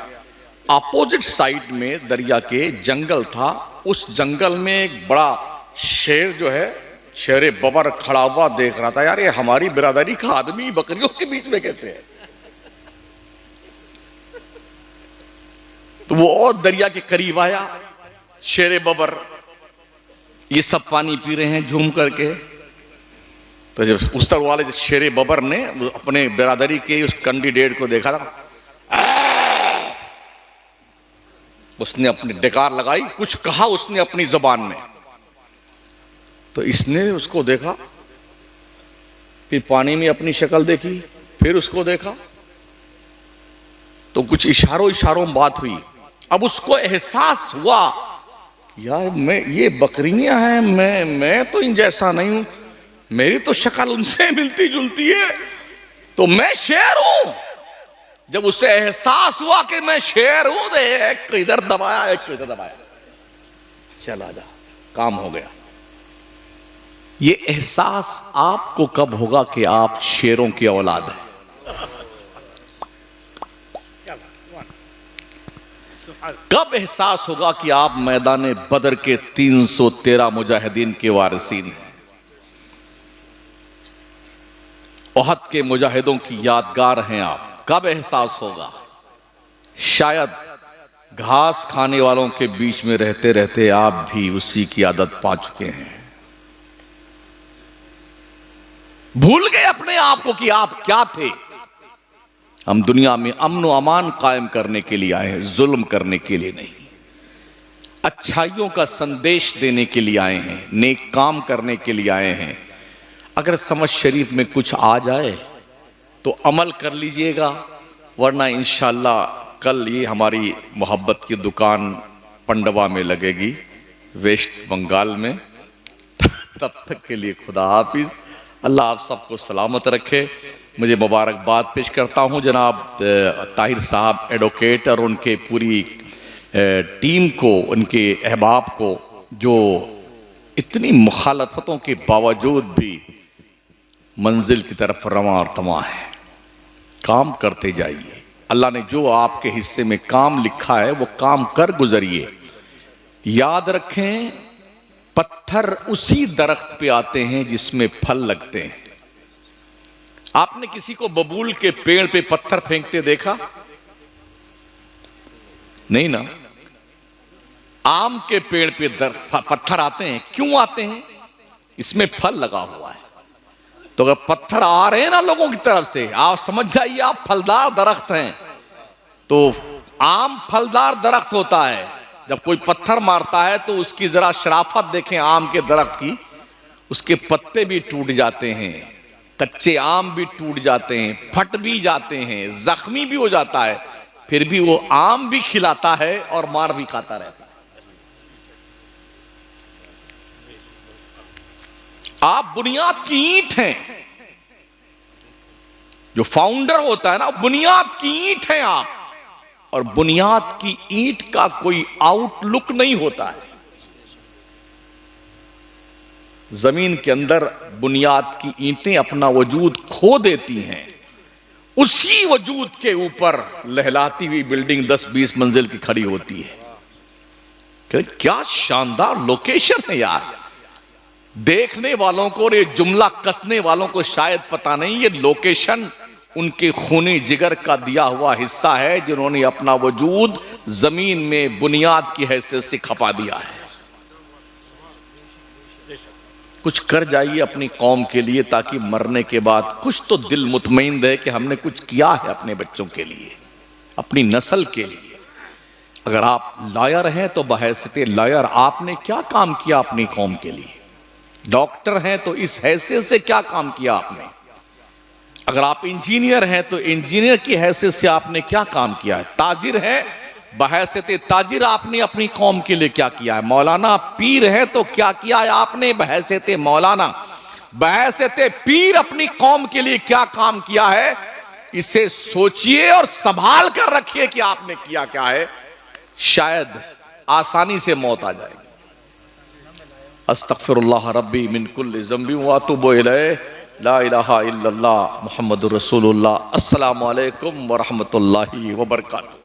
अपोजिट साइड में दरिया के जंगल था। उस जंगल में एक बड़ा शेर जो है, शेर बबर खड़ा हुआ देख रहा था, यार ये हमारी बिरादरी का आदमी बकरियों के बीच में कैसे है। तो वो और दरिया के करीब आया। शेर बबर ये सब पानी पी रहे हैं झूम करके। तो जब उस तरह वाले शेर बबर ने अपने बिरादरी के उस कैंडिडेट को देखा था, उसने अपनी डकार लगाई, कुछ कहा उसने अपनी जुबान में। तो इसने उसको देखा, फिर पानी में अपनी शक्ल देखी, फिर उसको देखा, तो कुछ इशारों इशारों में बात हुई। अब उसको एहसास हुआ यार मैं, ये बकरियां हैं, मैं तो इन जैसा नहीं हूं, मेरी तो शक्ल उनसे मिलती जुलती है, तो मैं शेर हूं। जब उसे एहसास हुआ कि मैं शेर हूं, तो एक इधर दबाया एक इधर दबाया, चला जा, काम हो गया। ये एहसास आपको कब होगा कि आप शेरों की औलाद हैं? कब एहसास होगा कि आप मैदान बदर के 313 मुजाहिदीन के वारिसीन हैं? ओहद के मुजाहिदों की यादगार हैं आप। कब एहसास होगा? शायद घास खाने वालों के बीच में रहते रहते आप भी उसी की आदत पा चुके हैं। भूल गए अपने आप को कि आप क्या थे। हम दुनिया में अमन व अमान कायम करने के लिए आए हैं, जुल्म करने के लिए नहीं। अच्छाइयों का संदेश देने के लिए आए हैं, नेक काम करने के लिए आए हैं। अगर समझ शरीफ में कुछ आ जाए तो अमल कर लीजिएगा, वरना इंशाअल्लाह कल ये हमारी मोहब्बत की दुकान पंडवा में लगेगी, वेस्ट बंगाल में। तब तक के लिए खुदा हाफिज। अल्लाह आप सबको सलामत रखे। मुझे मुबारकबाद पेश करता हूँ जनाब ताहिर साहब एडवोकेट और उनके पूरी टीम को, उनके अहबाब को, जो इतनी मुखालफतों के बावजूद भी मंजिल की तरफ रवां और तमा है। काम करते जाइए। अल्लाह ने जो आपके हिस्से में काम लिखा है वो काम कर गुजरिए। याद रखें, पत्थर उसी दरख्त पे आते हैं जिसमें फल लगते हैं। आपने किसी को बबूल के पेड़ पे पत्थर फेंकते देखा? नहीं ना। आम के पेड़ पे पत्थर आते हैं, क्यों आते हैं? इसमें फल लगा हुआ है। तो अगर पत्थर आ रहे हैं ना लोगों की तरफ से, आप समझ जाइए आप फलदार दरख्त हैं। तो आम फलदार दरख्त होता है, जब कोई पत्थर मारता है तो उसकी जरा शराफत देखें आम के दरख्त की, उसके पत्ते भी टूट जाते हैं, कच्चे आम भी टूट जाते हैं, फट भी जाते हैं, जख्मी भी हो जाता है, फिर भी वो आम भी खिलाता है और मार भी खाता रहता है। आप बुनियाद की ईंट हैं, जो फाउंडर होता है ना, बुनियाद की ईंट हैं आप, और बुनियाद की ईंट का कोई आउटलुक नहीं होता है। जमीन के अंदर बुनियाद की ईंटें अपना वजूद खो देती हैं, उसी वजूद के ऊपर लहलाती हुई बिल्डिंग 10-20 मंजिल की खड़ी होती है। क्या शानदार लोकेशन है यार। देखने वालों को और ये जुमला कसने वालों को शायद पता नहीं, ये लोकेशन उनके खूनी जिगर का दिया हुआ हिस्सा है, जिन्होंने अपना वजूद जमीन में बुनियाद की हैसियत से खपा दिया है। कुछ कर जाइए अपनी कौम के लिए, ताकि मरने के बाद कुछ तो दिल मुतमईन रहे कि हमने कुछ किया है अपने बच्चों के लिए, अपनी नस्ल के लिए। अगर आप लॉयर हैं तो बहैसियत लॉयर आपने क्या काम किया अपनी कौम के लिए। डॉक्टर हैं तो इस हैसियत से क्या काम किया आपने। अगर आप इंजीनियर हैं तो इंजीनियर की हैसियत से आपने क्या काम किया है। ताजिर है, बहैसियत ताजिर आपने अपनी कौम के लिए क्या किया है। मौलाना पीर है तो क्या किया है आपने बहैसियत मौलाना। बहैसियत पीर अपनी कौम के लिए क्या काम किया है, इसे सोचिए और संभाल कर रखिए कि आपने किया क्या है। शायद आसानी से मौत आ जाएगी। अस्तगफिरुल्लाह रब्बी मिन कुल्लि ज़ंबि व अतूबु इलैह, ला इलाहा इल्लल्लाह मुहम्मदुर रसूलुल्लाह। अस्सलामु अलैकुम व रहमतुल्लाहि व बरकातुहू।